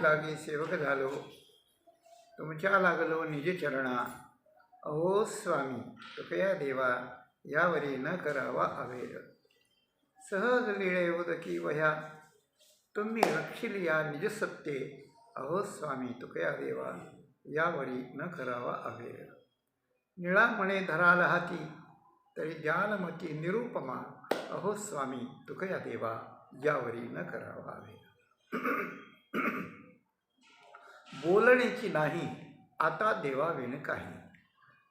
लागी सेवक झालो, तुमच्या लागलो निज चरणा. अहो स्वामी कृपया देवा, यावरी न करावा अवेर. सहज लीळे उदकी वह्या तुम्ही रक्षिल या निजसत्ते अहो स्वामी तुकया देवा यावरी न करावा अवेळ निळा म्हणे धराल हाती तरी ज्ञानमती निरुपमा अहो स्वामी तुकया देवा यावरी न करावा अवेळ बोलण्याची नाही आता देवाविण काही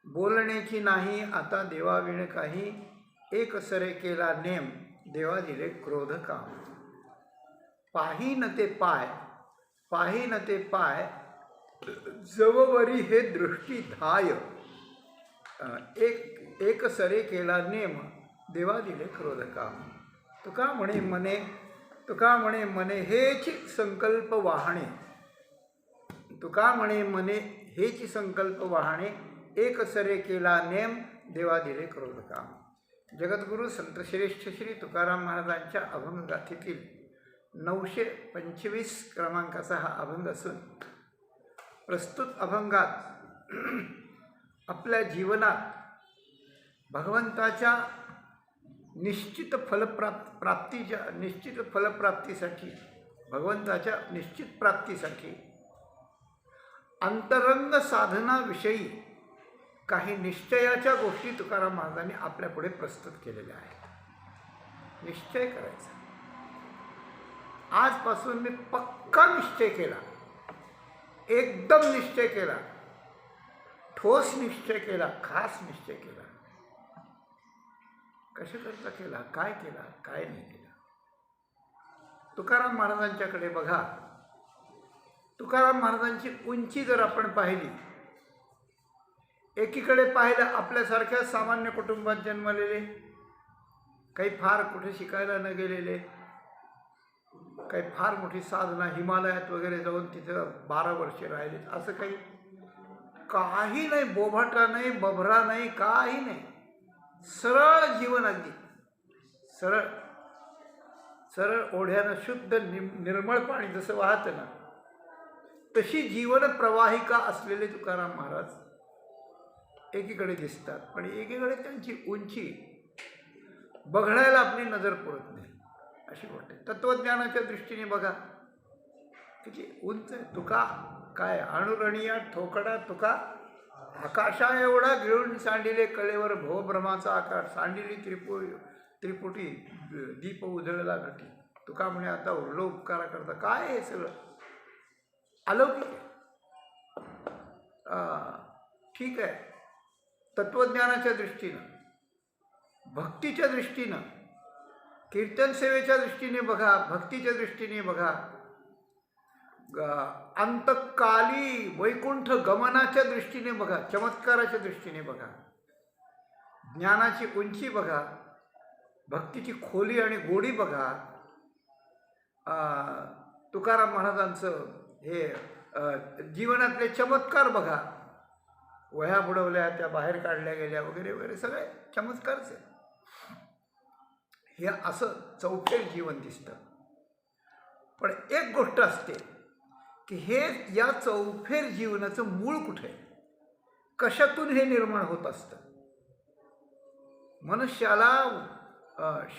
बोलण्याची नाही आता देवाविण काही एक सरे केला नेम देवा दिले क्रोध काम पाही न ते पाय पाही न ते पाय जववरी हे दृष्टी धाय एक सरे केला नेम देवा दिले क्रोध काम तुका म्हणे मने हेची संकल्प वाहणे तुका म्हणे मने हेची संकल्प वाहणे एक सरे केला नेम देवा दिले क्रोध काम जगद्गुरु संतश्रेष्ठ श्री तुकाराम महाराजांच्या अभंगगाथेतील 925 क्रमांकाचा हा अभंग असून प्रस्तुत अभंगात आपल्या जीवनात भगवंताच्या निश्चित फलप्राप्तीसाठी भगवंताच्या निश्चित प्राप्तीसाठी अंतरंग साधनाविषयी काही निश्चयाच्या गोष्टी तुकाराम महाराजांनी आपल्यापुढे प्रस्तुत केलेल्या आहेत. निश्चय करायचा. आजपासून मी पक्का निश्चय केला, एकदम निश्चय केला, ठोस निश्चय केला, खास निश्चय केला. कशाकरता केला, काय केला, काय नाही केला. तुकाराम महाराजांच्याकडे बघा. तुकाराम महाराजांची उंची जर आपण पाहिली, एकीकडे पाहिलं आपल्यासारख्या सामान्य कुटुंबात जन्मलेले, काही फार कुठे शिकायला न गेलेले, काही फार मोठी साधना हिमालयात वगैरे जाऊन तिथं 12 वर्षे राहिले, असं काही नाही. बोभाटा नाही, बभरा नाही, काही नाही. सरळ जीवन, अगदी सरळ सरळ ओढ्यानं शुद्ध निर्मळ पाणी जसं वाहतं ना, तशी जीवन प्रवाहिका असलेले तुकाराम महाराज एकीकडे दिसतात. पण एकीकडे त्यांची उंची बघण्याला आपली नजर पुरत नाही, अशी गोष्ट आहे. तत्वज्ञानाच्या दृष्टीने बघा किती उंच आहे. तुका काय अणुरणीया ठोकडा तुका आकाशा एवढा गिळून सांडिले कळेवर भवभ्रमाचा आकार सांडिली त्रिपुटी दीप उजळला घटी. तुका म्हणे आता उरलो उपकारा करता. काय हे सगळं अलौकिक आहे. ठीक आहे. तत्वज्ञानाच्या दृष्टीनं, भक्तीच्या दृष्टीनं, कीर्तन सेवेच्या दृष्टीने बघा, भक्तीच्या दृष्टीने बघा, अंतकाली वैकुंठ गमनाच्या दृष्टीने बघा, चमत्काराच्या दृष्टीने बघा, ज्ञानाची उंची बघा, भक्तीची खोली आणि गोडी बघा. तुकाराम महाराजांचं हे जीवनातले चमत्कार बघा. वह्या बुडवल्या, त्या बाहेर काढल्या गेल्या वगैरे वगैरे सगळे चमत्कारच आहे. हे असं चौफेर जीवन दिसतं. पण एक गोष्ट असते की हे या चौफेर जीवनाचं मूळ कुठे आहे, कशातून हे निर्माण होत असतं. मनुष्याला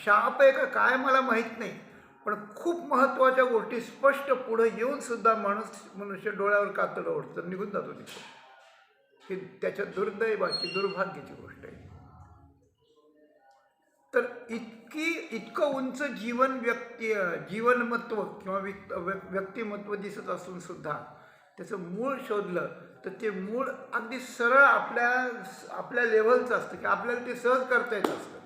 शाप आहे का काय मला माहीत नाही, पण खूप महत्त्वाच्या गोष्टी स्पष्ट पुढे येऊन सुद्धा मनुष्य डोळ्यावर कातडं ओढतं, निघून जातो तिथे. ही त्याच्या दुर्दैवाची, दुर्भाग्याची गोष्ट आहे. तर इतकं उंच जीवनमत्व किंवा व्यक्तिमत्व दिसत असून सुद्धा त्याचं मूळ शोधलं तर ते मूळ अगदी सरळ आपल्या लेव्हलचं असतं की आपल्याला ते सहज करता येत असतं.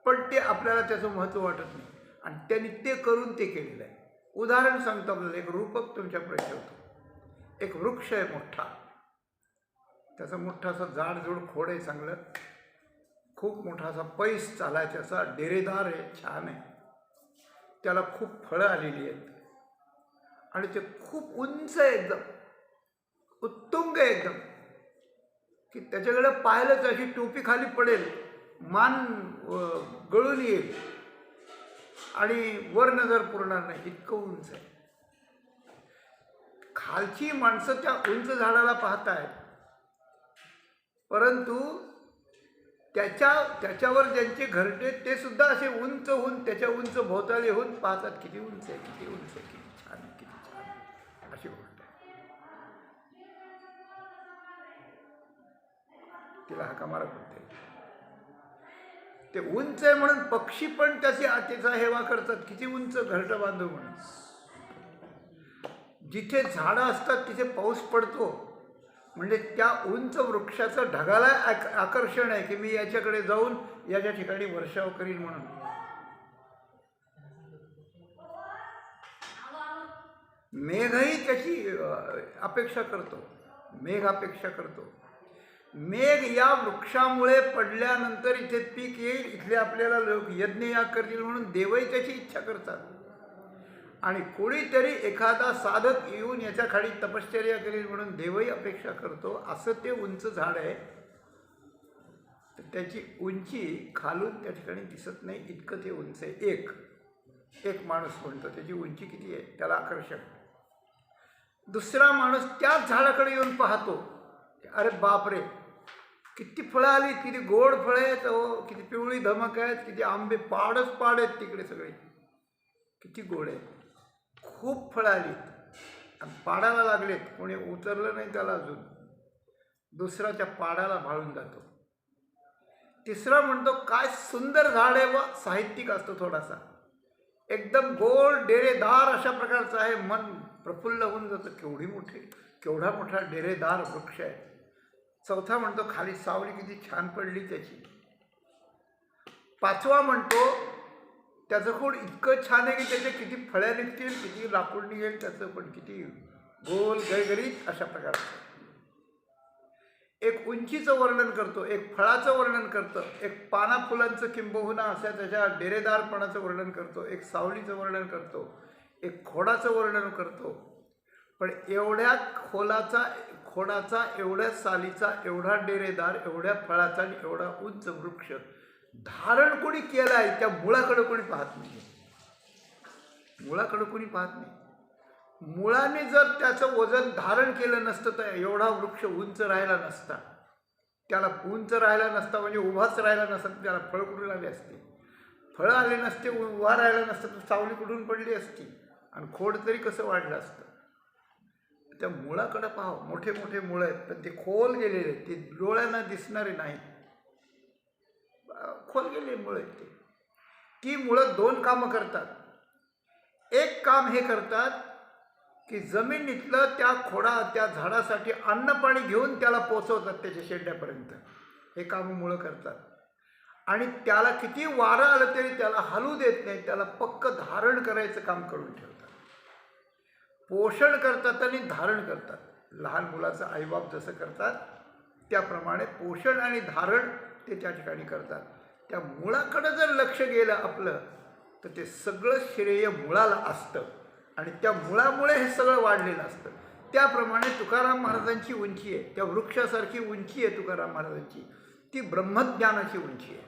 पण ते आपल्याला त्याचं महत्त्व वाटत नाही आणि त्यांनी ते करून ते केलेलं आहे. उदाहरण सांगतो आपल्याला, एक रूपक तुमच्याकडे ठेवतो. एक वृक्ष आहे मोठा, त्याचा मोठा असा जाडजूड खोड आहे, चांगलं खूप मोठा असा पैस चालायचा, असा डेरेदार आहे, छान आहे. त्याला खूप फळं आलेली आहेत आणि ते खूप उंच आहे, एकदम उत्तुंग आहे एकदम, की त्याच्याकडे पाहिलं तर अशी टोपी खाली पडेल, मान गळून येईल आणि वर नजर पुरणार नाही, इतकं उंच आहे. खालची माणसं त्या उंच झाडाला पाहतायत, परंतु त्याच्यावर ज्यांचे घरटे ते सुद्धा असे उंच होऊन त्याच्या उंच भोवताली होऊन पाहतात, किती उंच आहे, किती उंच आहे, किती छान, किती छान, अशी गोष्ट आहे. तिला हाका मारा करते. ते उंच आहे म्हणून पक्षी पण त्याचा हेवा करतात, किती उंच घरटं बांधू म्हणून. जिथे झाडं असतात तिथे पाऊस पडतो, म्हणजे त्या उंच वृक्षाचं ढगाला आकर्षण आहे की मी याच्याकडे जाऊन याच्या ठिकाणी वर्षाव करीन म्हणून. मेघही त्याची अपेक्षा करतो, मेघ अपेक्षा करतो. मेघ या वृक्षामुळे पडल्यानंतर इथे पीक येईल, इथले आपल्याला लोक यज्ञ याग करतील म्हणून देवही त्याची इच्छा करतात. आणि कोणीतरी एखादा साधक येऊन याच्या खाली तपश्चर्या करेल म्हणून देवही अपेक्षा करतो. असं ते उंच झाड आहे. तर त्याची उंची खालून त्या ठिकाणी दिसत नाही, इतकं ते उंच आहे. एक माणूस म्हणतो त्याची उंची किती आहे, त्याला आकर्षक. दुसरा माणूस त्याच झाडाकडे येऊन पाहतो, अरे बापरे, किती फळं आली, किती गोड फळं आहेत, किती पिवळी धमक आहेत, किती आंबे, पाडच पाड आहेत तिकडे सगळे, किती गोड आहेत, खूप फळं आली आणि पाडाला लागलेत, कोणी उतरलं नाही त्याला अजून. दुसराच्या पाडाला भाळून जातो. तिसरा म्हणतो काय सुंदर झाड आहे, व साहित्यिक असतो थोडासा, एकदम गोल डेरेदार अशा प्रकारचं आहे, मन प्रफुल्ल होऊन जातं, केवढा मोठा डेरेदार वृक्ष आहे. चौथा म्हणतो खाली सावली किती छान पडली त्याची. पाचवा म्हणतो त्याचं खोड इतकं छान आहे की त्याचे किती फळ्या निघतील, किती लाकूड निघेल त्याचं, पण किती गोल गळगळीत अशा प्रकारचं. एक उंचीचं वर्णन करतो, एक फळाचं वर्णन करतो, एक पाना फुलांचं किंबहुना अशा त्याच्या डेरेदारपणाचं वर्णन करतो, एक सावलीचं वर्णन करतो, एक खोडाचं वर्णन करतो. पण एवढ्या खोडाचा, एवढ्या सालीचा, एवढा डेरेदार, एवढ्या फळाचा आणि एवढा उंच वृक्ष धारण कोणी केलं आहे त्या मुळाकडे कोणी पाहत नाही. मुळाकडे कोणी पाहत नाही. मुळाने जर त्याचं वजन धारण केलं नसतं तर एवढा वृक्ष उंच राहिला नसता. त्याला उंच राहिला नसता म्हणजे उभाच राहिला नसता, त्याला फळ कुठून आले असते, फळं आले नसते, उभा राहिला नसतं तर सावली कुठून पडली असती आणि खोड तरी कसं वाढलं असतं. त्या मुळाकडे पाहावं, मोठे मोठे मुळं आहेत पण ते खोल गेलेले, ते डोळ्यांना दिसणारे नाहीत, खोल गेलेले मुळं आहेत. ती मुळं दोन कामं करतात. एक काम हे करतात की जमिनीतलं त्या झाडासाठी अन्न पाणी घेऊन त्याला पोचवतात त्याच्या शेंड्यापर्यंत, हे काम मुळं करतात. आणि त्याला किती वारं आलं तरी त्याला हलू देत नाही, त्याला पक्क धारण करायचं काम करून ठेवतात. पोषण करतात आणि धारण करतात. लहान मुलाचं आईबाप जसं करतात त्याप्रमाणे पोषण आणि धारण ते त्या ठिकाणी करतात. त्या मुळाकडे जर लक्ष गेलं आपलं तर ते सगळं श्रेय मुळाला असतं आणि त्या मुळामुळे हे सगळं वाढलेलं असतं. त्याप्रमाणे तुकाराम महाराजांची उंची आहे, त्या वृक्षासारखी उंची आहे तुकाराम महाराजांची, ती ब्रह्मज्ञानाची उंची आहे.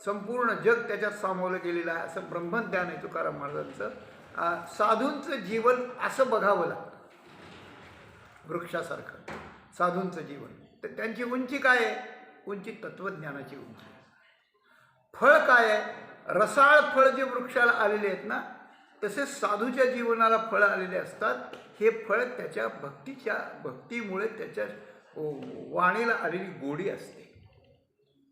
संपूर्ण जग त्याच्यात सामावलं गेलेलं आहे, असं ब्रह्मज्ञान आहे तुकाराम महाराजांचं. साधूंचं जीवन असं बघावं लागतं, वृक्षासारखं साधूंचं जीवन. तर त्यांची उंची काय आहे, उंची तत्त्वज्ञानाची उंची. फळ काय आहे, रसाळ फळ जे वृक्षाला आलेले आहेत ना, तसेच साधूच्या जीवनाला फळं आलेले असतात. हे फळ त्याच्या भक्तीमुळे त्याच्या वाणीला आलेली गोडी असते,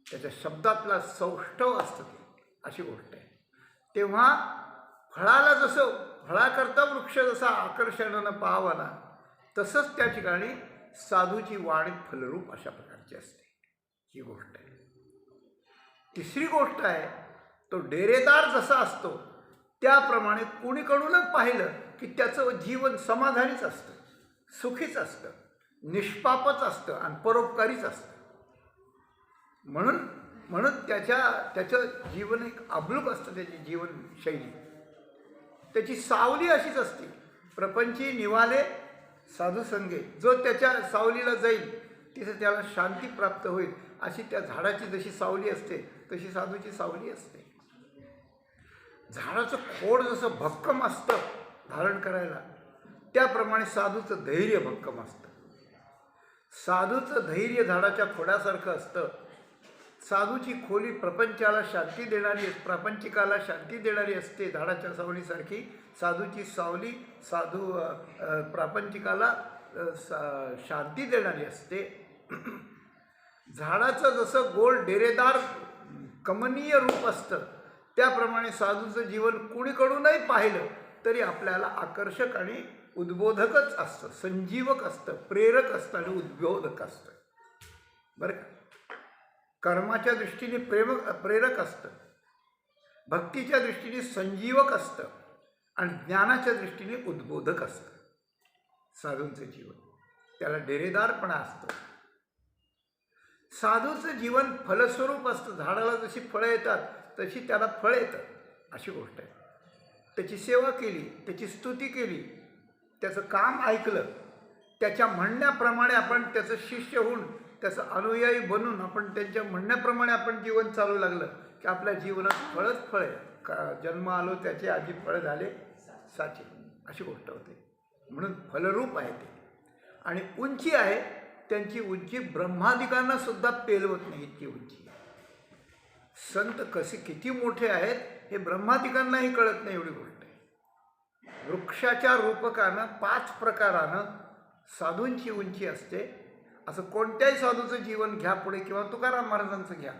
त्याच्या शब्दातला सौष्ठव असतं, ते अशी गोष्ट आहे. तेव्हा फळाकरता वृक्ष जसा आकर्षणानं पाहावा ना, तसंच त्या ठिकाणी साधूची वाणी फलरूप अशा प्रकारची असते, ही गोष्ट आहे. तिसरी गोष्ट आहे, तो डेरेदार जसा असतो त्याप्रमाणे कोणीकडूनच पाहिलं की त्याचं जीवन समाधानीच असतं, सुखीच असतं, निष्पापच असतं आणि परोपकारीच असतं. म्हणून त्याचं जीवन एक अबलूक असतं, त्याची जीवनशैली, त्याची सावली अशीच असते. प्रपंची निवाले साधुसंगे, जो त्याच्या सावलीला जाईल तिथे त्याला शांती प्राप्त होईल, अशी त्या झाडाची जशी सावली असते तशी साधूची सावली असते. झाडाचं खोड जसं भक्कम असतं धारण करायला, त्याप्रमाणे साधूचं धैर्य भक्कम असतं. साधूचं धैर्य झाडाच्या खोडासारखं असतं. साधूची खोली प्रपंचाला शांती देणारी, प्रापंचिकाला शांती देणारी असते. झाडाच्या सावलीसारखी साधूची सावली प्रापंचिकाला शांती देणारी असते. झाडाचं जसं गोल डेरेदार कमनीय रूप असतं, त्याप्रमाणे साधूचं जीवन कुणीकडूनही पाहिलं तरी आपल्याला आकर्षक आणि उद्बोधकच असतं, संजीवक असतं, प्रेरक असतं आणि उद्बोधक असतं. बरं का? कर्माच्या दृष्टीने प्रेरक असतं, भक्तीच्या दृष्टीने संजीवक असतं आणि ज्ञानाच्या दृष्टीने उद्बोधक असतं साधूंचं जीवन. त्याला डेरेदारपणा असतो. साधूचं जीवन फलस्वरूप असतं. झाडाला जशी फळं येतात तशी त्याला फळ येतं, अशी गोष्ट आहे. त्याची सेवा केली, त्याची स्तुती केली, त्याचं काम ऐकलं, त्याच्या म्हणण्याप्रमाणे आपण त्याचं शिष्य होऊन, त्याचं अनुयायी बनून आपण त्यांच्या म्हणण्याप्रमाणे आपण जीवन चालू लागलं की आपल्या जीवनात फळच फळ आहे. जन्म आलो त्याचे आधी फळ झाले साचे, अशी गोष्ट होते. म्हणून फलरूप आहे ते. आणि उंची आहे, त्यांची उंची ब्रह्मादिकांना सुद्धा पेलवत नाही इतकी उंची. संत कसे किती मोठे आहेत हे ब्रह्मादिकांनाही कळत नाही, एवढी गोष्ट आहे. वृक्षाच्या रूपकानं 5 प्रकारानं साधूंची उंची असते. असं कोणत्याही साधूचं जीवन घ्या पुढे, किंवा तुकाराम महाराजांचं घ्या.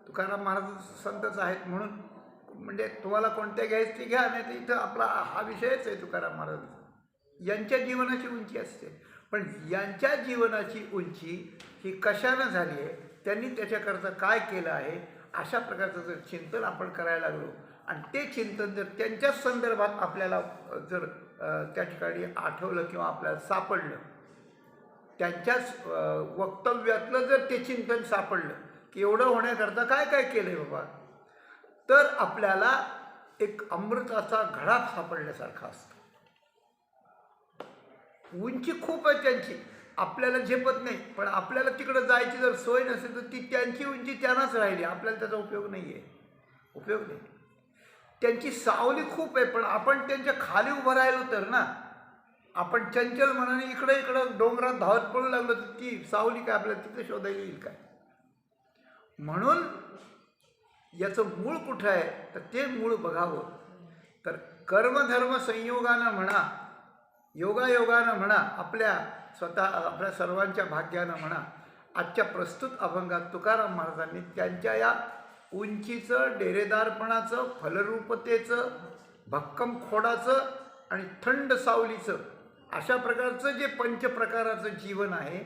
तुकाराम महाराज संतच आहेत म्हणून म्हणजे तुम्हाला कोणत्या घ्यायचं ते घ्या, नाही तर इथं आपला हा विषयच आहे तुकाराम महाराजांचा. यांच्या जीवनाची उंची असते. पण यांच्या जीवनाची उंची ही कशानं झाली आहे, त्यांनी त्याच्याकरता काय केलं आहे, अशा प्रकारचं जर चिंतन आपण करायला लागलो आणि ते चिंतन जर त्यांच्याच संदर्भात आपल्याला जर त्या ठिकाणी आठवलं किंवा आपल्याला सापडलं, त्यांच्याच वक्तव्यातलं जर ते चिंतन सापडलं की एवढं होण्याकरता काय काय केलं आहे बाबा, तर आपल्याला एक अमृताचा घडा सापडल्यासारखा असतो. उंची खूप आहे त्यांची, आपल्याला झेपत नाही. पण आपल्याला तिकडं जायची जर सोय नसेल तर ती त्यांची उंची त्यांनाच राहिली, आपल्याला त्याचा उपयोग नाही आहे, उपयोग नाही. त्यांची सावली खूप आहे, पण आपण त्यांच्या खाली उभं राहिलो तर ना, आपण चंचल मनाने इकडं डोंगरात धावत पडू लागलो तर ती सावली काय आपल्याला तिथे शोधायला येईल काय. म्हणून याचं मूळ कुठं आहे तर ते मूळ बघावं. तर कर्मधर्म संयोगानं म्हणा, योगायोगानं म्हणा, आपल्या सर्वांच्या भाग्यानं म्हणा, आजच्या प्रस्तुत अभंगात तुकाराम महाराजांनी त्यांच्या या उंचीचं, डेरेदारपणाचं, फलरूपतेचं, भक्कम खोडाचं आणि थंड सावलीचं, अशा प्रकारचं जे पंचप्रकाराचं जीवन आहे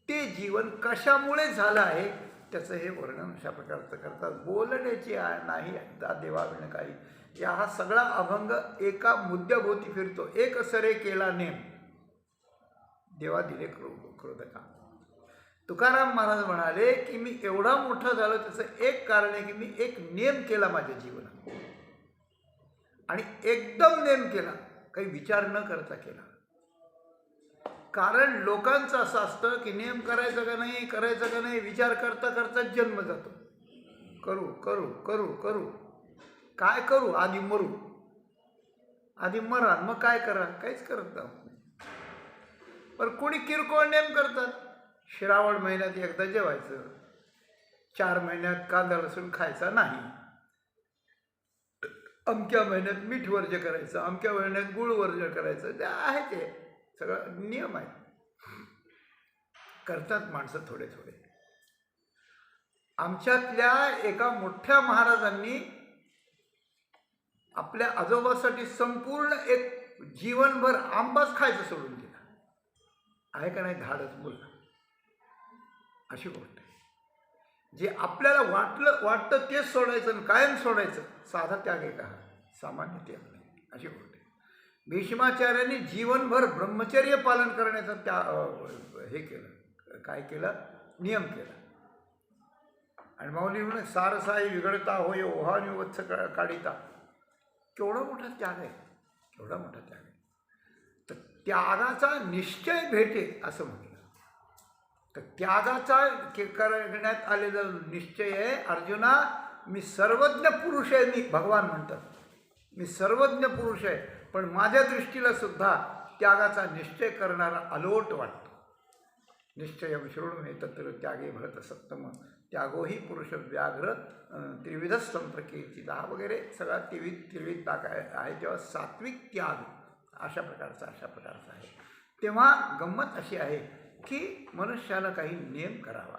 ते जीवन कशामुळे झालं आहे त्याचं हे वर्णन अशा प्रकारचं करतात. बोलण्याची नाही देवाविण काही, या हा सगळा अभंग एका मुद्द्याभोवती फिरतो. एक सरे केला नेम देवा दिले क्रोधका. तुकाराम महाराज म्हणाले की मी एवढा मोठा झालो त्याचं एक कारण आहे की मी एक नेम केला माझ्या जीवनात, आणि एकदम नेम केला, काही विचार न करता केला. कारण लोकांचं असं असतं की नेम करायचं का नाही, करायचं का नाही, विचार करता करता जन्म जातो. करू करू करू करू, काय करू, आधी मरू, आधी मरा, मग काय करा, काहीच करत नाही. पण कोणी किरकोळ नेम करतात. श्रावण महिन्यात एकदा जेवायचं, 4 महिन्यात कांदा लसूण खायचा नाही, अमक्या महिन्यात मीठ वर्ज्य करायचं, अमक्या महिन्यात गुळ वर्ज्य करायचं, ते आहे, ते सगळं नियम आहे. करतात माणसं थोडे थोडे. आमच्यातल्या एका मोठ्या महाराजांनी आपल्या आजोबासाठी संपूर्ण एक जीवनभर आंबाच खायचं सोडून दिला. आहे का नाही धाडस, बोला. अशी गोष्ट आहे. जे आपल्याला वाटतं तेच सोडायचं आणि कायम सोडायचं, साधा त्याग आहे का, सामान्य त्याग नाही, अशी गोष्ट आहे. भीष्माचार्यांनी जीवनभर ब्रह्मचर्य पालन करण्याचं हे केलं, काय केलं, नियम केला. आणि माऊली म्हणून सारसाई विघडता होय ओहानी वत्स काढिता. केवढा मोठा त्याग आहे, केवढा मोठा त्याग आहे. तर त्यागाचा निश्चय भेटे असं म्हटलं. तर त्यागाचा करण्यात आलेला निश्चय आहे, अर्जुना मी सर्वज्ञ पुरुष आहे, मी भगवान म्हणतात, मी सर्वज्ञ पुरुष आहे, पण माझ्या दृष्टीला सुद्धा त्यागाचा निश्चय करणारा अलोट वाटतो. निश्चयं शृणु मे तत्र त्यागे भरत सत्तम त्यागोही पुरुष व्याघ्र त्रिविध संप्रकीर्तिता वगैरे सगळा त्रिविध ताक आहे. जेव्हा सात्विक त्याग अशा प्रकारचा आहे, तेव्हा गंमत अशी आहे की मनुष्यानं काही नियम करावा,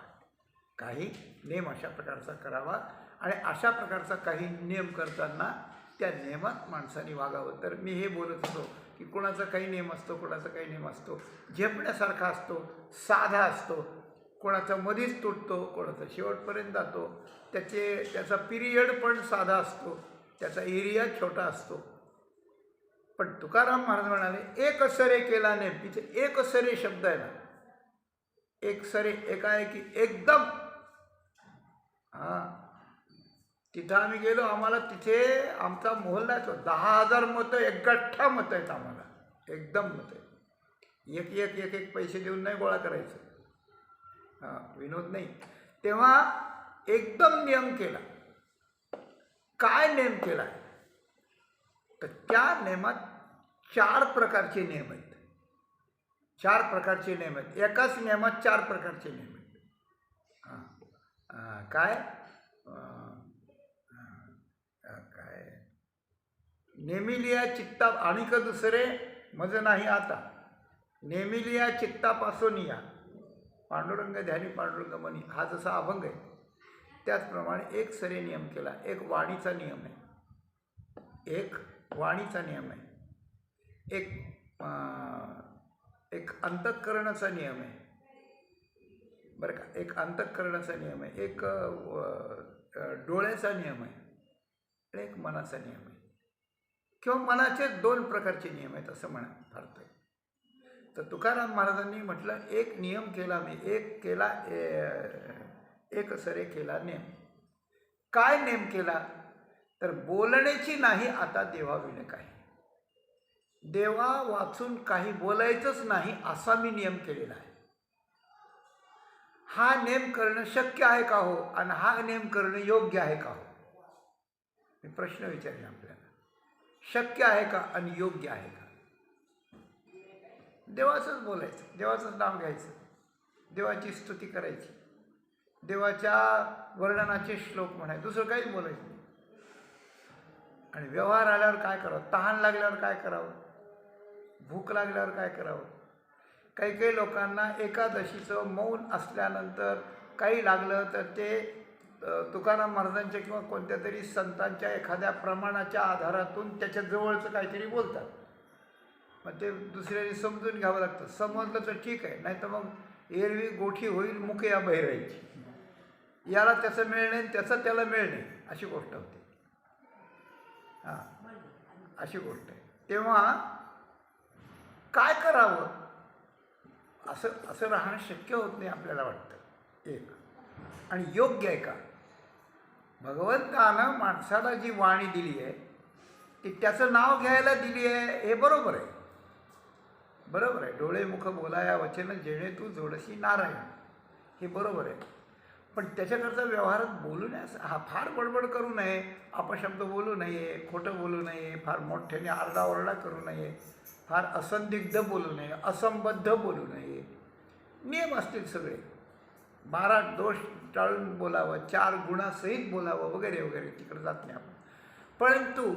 काही नियम अशा प्रकारचा करावा आणि अशा प्रकारचा काही नियम करताना त्या नियमात माणसाने वागावं. तर मी हे बोलत होतो की कोणाचा काही नियम असतो, कोणाचा काही नियम असतो झेपण्यासारखा असतो, साधा असतो, कोणाचा मधीच तुटतो, कोणाचा शेवटपर्यंत जातो, त्याचा पिरियड पण साधा असतो, त्याचा एरिया छोटा असतो. पण तुकाराम महाराज म्हणाले एक सरे केला नेम. तिथे एक सरे शब्द आहे ना, एक सरे एकाएकी एकदम. हां, तिथं आम्ही गेलो, आम्हाला तिथे आमचा मोहल्ला आहे तो 10,000 मतं एकगठ्ठा मतं आहेत आम्हाला, एकदम मतं आहेत. एक पैसे देऊन नाही गोळा करायचं. हां, विनोद नाही. तेव्हा एकदम नियम केला. काय नेम केला तर त्या नियमात 4 प्रकारचे नियम आहेत. 4 प्रकारचे नियम आहेत. एकाच नियमात 4 प्रकारचे नियम आहेत. काय काय नेमिलिया चित्ता आणि का दुसरे मज नाही आता नेमिलिया चित्तापासून या पांडुरंग ध्यानी पांडुरंग मनी हा जसा अभंग आहे त्याचप्रमाणे एक सरे नियम केला. एक वाणीचा नियम आहे, एक वाणीचा नियम आहे, एक अंतःकरणाचा नियम आहे बरं का, एक अंतःकरणाचा नियम आहे, एक डोळ्याचा नियम आहे आणि एक मनाचा नियम आहे. किंवा मनाचे 2 प्रकारचे नियम आहेत असं म्हणा फारत आहे. तर तुकाराम महाराजांनी म्हटलं एक नियम केला मी, एक सरे केला नेम. काय नेम केला तर बोलण्याची नाही आता देवाविने काही, देवा वाचून काही बोलायचंच नाही असा मी नियम केलेला आहे. हा नेम करणं शक्य आहे का हो, आणि हा नेम करणं योग्य आहे का हो, मी प्रश्न विचारले आपल्याला. शक्य आहे का आणि योग्य आहे का? देवाचंच बोलायचं, देवाचंच नाव घ्यायचं, देवाची स्तुती करायची, देवाच्या वर्णनाचे श्लोक म्हणायचे, दुसरं काहीच बोलायचं नाही. आणि व्यवहार आल्यावर काय करावं, तहान लागल्यावर काय करावं, भूक लागल्यावर काय करावं. काही लोकांना एकादशीचं मौन असल्यानंतर काही लागलं तर ते तुकाराम महाराजांच्या किंवा कोणत्या तरी संतांच्या एखाद्या प्रमाणाच्या आधारातून त्याच्या जवळचं काहीतरी बोलतात. मग ते दुसऱ्याने समजून घ्यावं लागतं. समजलं तर ठीक आहे, नाही तर मग एरवी गोठी होईल मुकया बहिरायची, याला त्याचं मिळणे त्याचं त्याला मिळणे अशी गोष्ट होते. हां, अशी गोष्ट आहे. तेव्हा काय करावं असं राहणं शक्य होत नाही आपल्याला वाटतं. एक आणि योग्य आहे का, भगवंतानं माणसाला जी वाणी दिली आहे ती त्याचं नाव घ्यायला दिली आहे हे बरोबर आहे, बरोबर आहे. डोळे मुख बोलाया वचन जेणे तू जोडशी नारायण, हे बरोबर आहे. पण त्याच्याकरता व्यवहारात बोलू नये, हा फार बडबड करू नये, अपशब्द बोलू नये, खोटं बोलू नये, फार मोठ्याने आरडाओरडा करू नये, फार असंदिग्ध बोलू नये, असंबद्ध बोलू नये. नियम असतील सगळे. 12 दोष टाळून बोलावं, 4 गुणासहित बोलावं वगैरे वगैरे, तिकडे जात नाही आपण. परंतु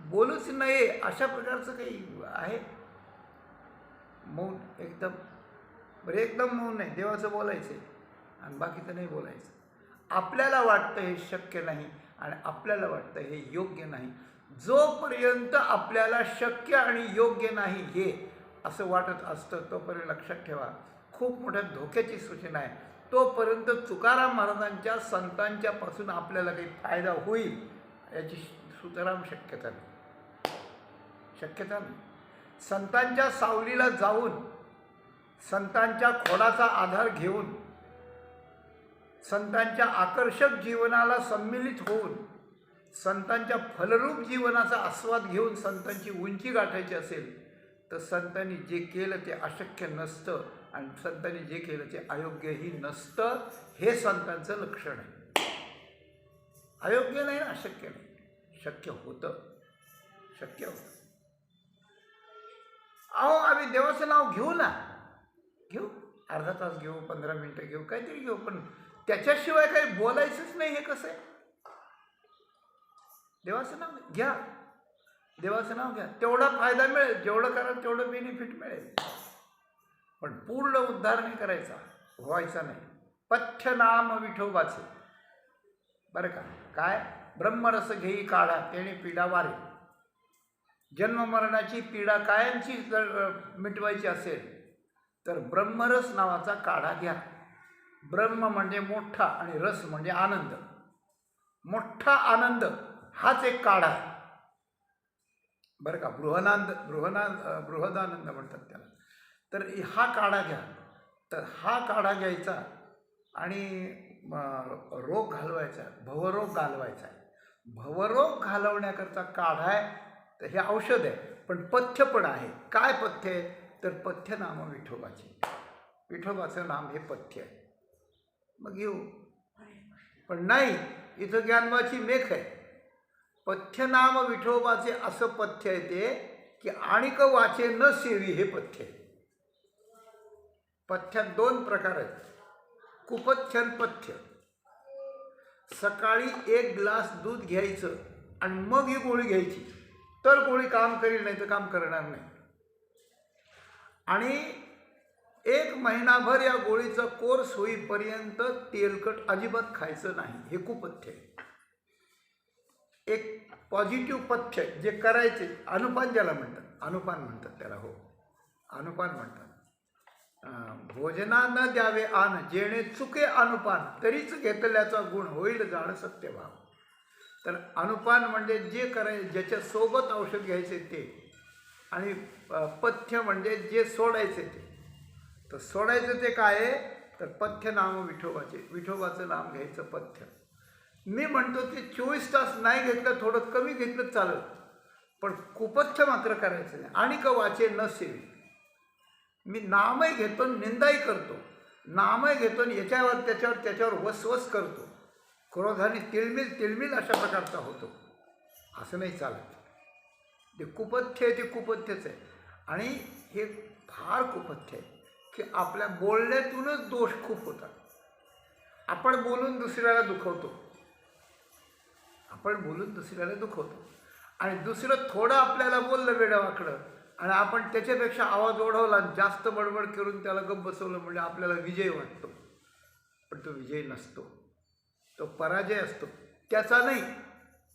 बोलूच नये अशा प्रकारचं काही आहे मौन एकदम. बरं, एकदम मौन नाही, देवाचं बोलायचं आहे आणि बाकीचं नाही बोलायचं. आपल्याला वाटतं हे शक्य नाही आणि आपल्याला वाटतं हे योग्य नाही. जोपर्यंत आपल्याला शक्य आणि योग्य नाही हे असं वाटत असतं तोपर्यंत लक्षात ठेवा खूप मोठ्या धोक्याची सूचना आहे. तोपर्यंत तुकाराम महाराजांच्या संतांच्यापासून आपल्याला काही फायदा होईल याची सुतराम शक्यता नाही, शक्यता नाही. संतांच्या सावलीला जाऊन, संतांच्या खोडाचा आधार घेऊन, संतांच्या आकर्षक जीवनाला सम्मिलित होऊन, संतांच्या फलरूप जीवनाचा आस्वाद घेऊन संतांची उंची गाठायची असेल तर संतांनी जे केलं ते अशक्य नसतं आणि संतांनी जे केलं ते अयोग्यही नसतं. हे संतांचं लक्षण आहे. अयोग्य नाही ना, अशक्य नाही, शक्य होतं, शक्य होतं. अहो, आम्ही देवाचं नाव घेऊ ना, घेऊ, अर्धा तास घेऊ, 15 मिनटं घेऊ, काहीतरी घेऊ, पण त्याच्याशिवाय काही बोलायचंच नाही. हे कसं आहे? देवाचं नाव घ्या, देवाचं नाव घ्या, तेवढा फायदा मिळेल. जेवढं कराल तेवढं बेनिफिट मिळेल. पण पूर्ण उद्धार नाही करायचा, व्हायचा नाही. पथ्य नाम विठोबाचे. बरं का? काय? ब्रह्मरस घेई काढा तेणे पीडा वारे. जन्ममरणाची पीडा कायमची जर मिटवायची असेल तर ब्रह्मरस नावाचा काढा घ्या. ब्रह्म म्हणजे मोठा आणि रस म्हणजे आनंद. मोठा आनंद हाच एक काढा आहे. बरं का? बृहदानंद म्हणतात त्याला. तर हा काढा घ्या. तर हा काढा घ्यायचा आणि रोग घालवायचा, भवरोग घालवायचा आहे. भवरोग घालवण्याकरता काढा आहे. तर हे औषध आहे, पण पथ्य पण आहे. काय पथ्य आहे? तर पथ्य नाम विठोबाचे. विठोबाचं नाम हे पथ्य आहे. मग घेऊ. पण नाही, इथं ज्ञानवाची मेख आहे. पथ्य नाम विठोबाचे असं पथ्य आहे ते की आणिक वाचे न सेवी, हे पथ्य आहे. पथ्यात 2 प्रकार आहेत, कुपथ्य आणि पथ्य. सकाळी 1 ग्लास दूध घ्यायचं आणि मग ही गोळी घ्यायची, तर गोळी काम करेल, नाही तर काम करणार नाही. आणि 1 महिनाभर या गोळीचा कोर्स होईपर्यंत तेलकट अजिबात खायचं नाही, हे कुपथ्य आहे. एक पॉझिटिव्ह पथ्य जे करायचे, अनुपान ज्याला म्हणतात, अनुपान म्हणतात त्याला. हो, अनुपान म्हणतात. भोजना न द्यावे आन, जेणे चुके अनुपान, तरीच घेतल्याचा गुण होईल जाण सत्यभाव. तर अनुपान म्हणजे जे करायचे, ज्याच्यासोबत औषध घ्यायचे ते. आणि पथ्य म्हणजे जे सोडायचे ते. तर सोडायचं ते काय आहे? तर पथ्य नाम विठोबाचे. विठोबाचं नाम घ्यायचं पथ्य. मी म्हणतो की 24 तास नाही घेतलं, थोडं कमी घेतलं चालत, पण कुपथ्य मात्र करायचं नाही. आणि वाचे न सेवी. मी नामही घेतो, निंदाही करतो, नामही घेतो, याच्यावर त्याच्यावर वसवस करतो, क्रोधाने तिळमिल अशा प्रकारचा होतो. असं नाही चालत. ते कुपथ्य आहे, ते कुपथ्यच आहे. आणि हे फार कुपथ्य आहे की आपल्या बोलण्यातूनच दोष खूप होतात. आपण बोलून दुसऱ्याला दुखवतो, आणि दुसरं थोडं आपल्याला बोललं वेडावाकडं, आणि आपण त्याच्यापेक्षा आवाज ओढवला, जास्त बडबड करून त्याला गप्प बसवलं, म्हणजे आपल्याला विजय वाटतो. पण तो विजय नसतो, तो पराजय असतो. त्याचा नाही,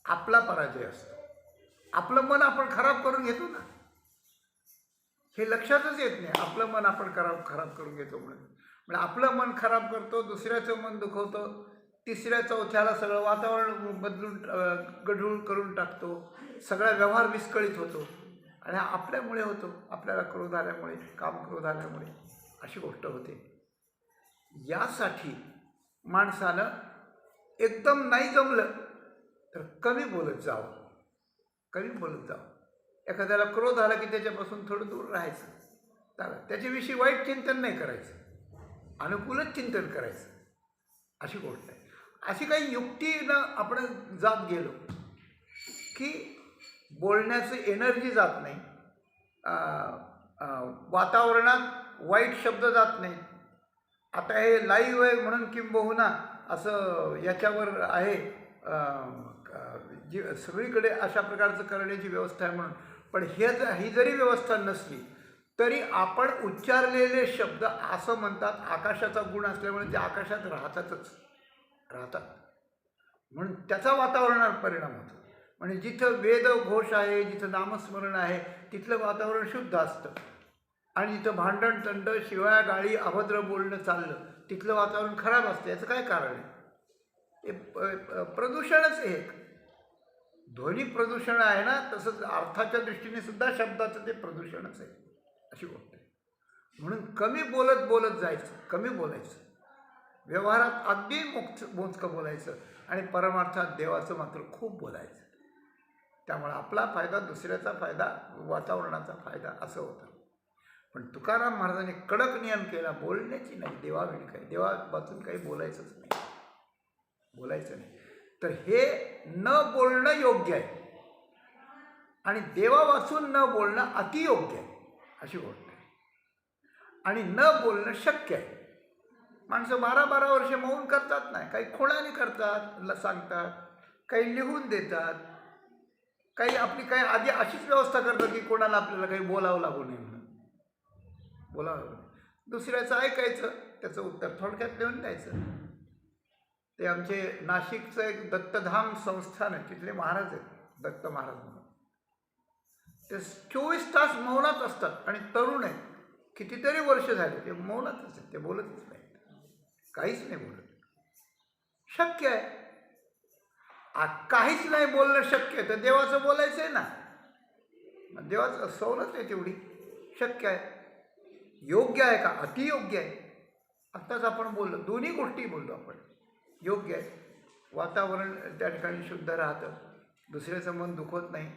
आपला पराजय असतो. आपलं मन आपण खराब करून घेतो ना, हे लक्षातच येत नाही. आपलं मन आपण खराब करून घेतो म्हणजे आपलं मन खराब करतो, दुसऱ्याचं मन दुखवतो, तिसऱ्या चौथ्याला सगळं वातावरण बदलून गढूळ करून टाकतो, सगळा व्यवहार विस्कळीत होतो. आणि आपल्यामुळे होतो, आपल्याला क्रोध आल्यामुळे, कामक्रोध आल्यामुळे अशी गोष्ट होते. यासाठी माणसानं एकदम नाही जमलं तर कमी बोलत जावं. एखाद्याला क्रोध आला की त्याच्यापासून थोडं दूर राहायचं. त्याच्याविषयी वाईट चिंतन नाही करायचं, अनुकूलच चिंतन करायचं. अशी गोष्ट आहे. अशी काही युक्तीनं आपण जात गेलो की बोलण्याचं एनर्जी जात नाही, वातावरणात वाईट शब्द जात नाही. आता हे लाईव्ह आहे म्हणून किंबहुना असं याच्यावर आहे, जी सगळीकडे अशा प्रकारचं करण्याची व्यवस्था आहे म्हणून. पण ही जरी व्यवस्था नसली तरी आपण उच्चारलेले शब्द असं म्हणतात, आकाशाचा गुण असल्यामुळे ते आकाशात राहतात, म्हणून त्याचा वातावरणावर परिणाम होतो. म्हणजे जिथं वेद घोष आहे, जिथं नामस्मरण आहे, तिथलं वातावरण शुद्ध असतं. आणि जिथं भांडण तंड, शिवाय गाळी, अभद्र बोलणं चाललं, तिथलं वातावरण खराब असतं. याचं काय कारण आहे? हे प्रदूषणच आहे. ध्वनी प्रदूषण आहे ना, तसंच अर्थाच्या दृष्टीने सुद्धा शब्दाचं ते प्रदूषणच आहे. अशी गोष्ट आहे. म्हणून कमी बोलत जायचं, कमी बोलायचं, व्यवहारात अगदी मोजकं बोलायचं, आणि परमार्थात देवाचं मात्र खूप बोलायचं. त्यामुळे आपला फायदा, दुसऱ्याचा फायदा, वातावरणाचा फायदा असं होतं. पण तुकाराम महाराजांनी कडक नियम केला, बोलण्याची नाही, देवावाचून काही बोलायचंच नाही. तर हे न बोलणं योग्य आहे, आणि देवा वाचून न बोलणं अतियोग्य आहे, अशी गोष्ट आहे. आणि न बोलणं शक्य आहे. माणसं 12-12 वर्ष मौन करतात नाही, काही खोडाने करतात, सांगतात, काही लिहून देतात, काही आपली काही आधी अशीच व्यवस्था करतात की कोणाला आपल्याला काही बोलावं लागू नये म्हणून. बोलावं लागू नये. दुसऱ्याचं ऐकायचं, त्याचं उत्तर थोडक्यात लिहून द्यायचं. ते आमचे नाशिकचं एक दत्तधाम संस्थान आहे, तिथले महाराज आहेत, दत्त महाराज म्हणून. ते 24 तास मौनात असतात आणि तरुण आहेत, कितीतरी वर्ष झाले ते मौनातच आहेत, ते बोलतच नाहीत, काहीच नाही बोलत. शक्य आहे. काहीच नाही बोलणं शक्य आहे तर देवाचं बोलायचं आहे ना. देवाचं सवलत आहे तेवढी. शक्य आहे. योग्य आहे का? अतियोग्य आहे. आत्ताच आपण बोललो, दोन्ही गोष्टी बोललो आपण. योग्य आहे. वातावरण त्या ठिकाणी शुद्ध राहतं, दुसऱ्याचं मन दुखत नाही,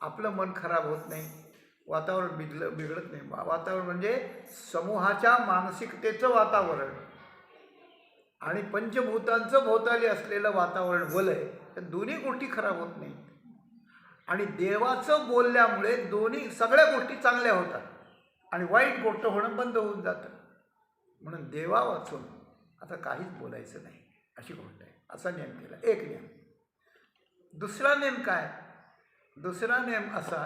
आपलं मन खराब होत नाही, वातावरण बिघडत नाही. वातावरण म्हणजे समूहाच्या मानसिकतेचं वातावरण आणि पंचभूतांचं भोवताली असलेलं वातावरण वलय, या दोन्ही गोष्टी खराब होत नाही. आणि देवाचं बोलल्यामुळे दोन्ही सगळ्या गोष्टी चांगल्या होतात आणि वाईट गोष्ट होणं बंद होऊन जातं. म्हणून देवा वाचून आता काहीच बोलायचं नाही, अशी गोष्ट आहे. असा नियम केला, एक नियम. दुसरा नियम काय? दुसरा नियम असा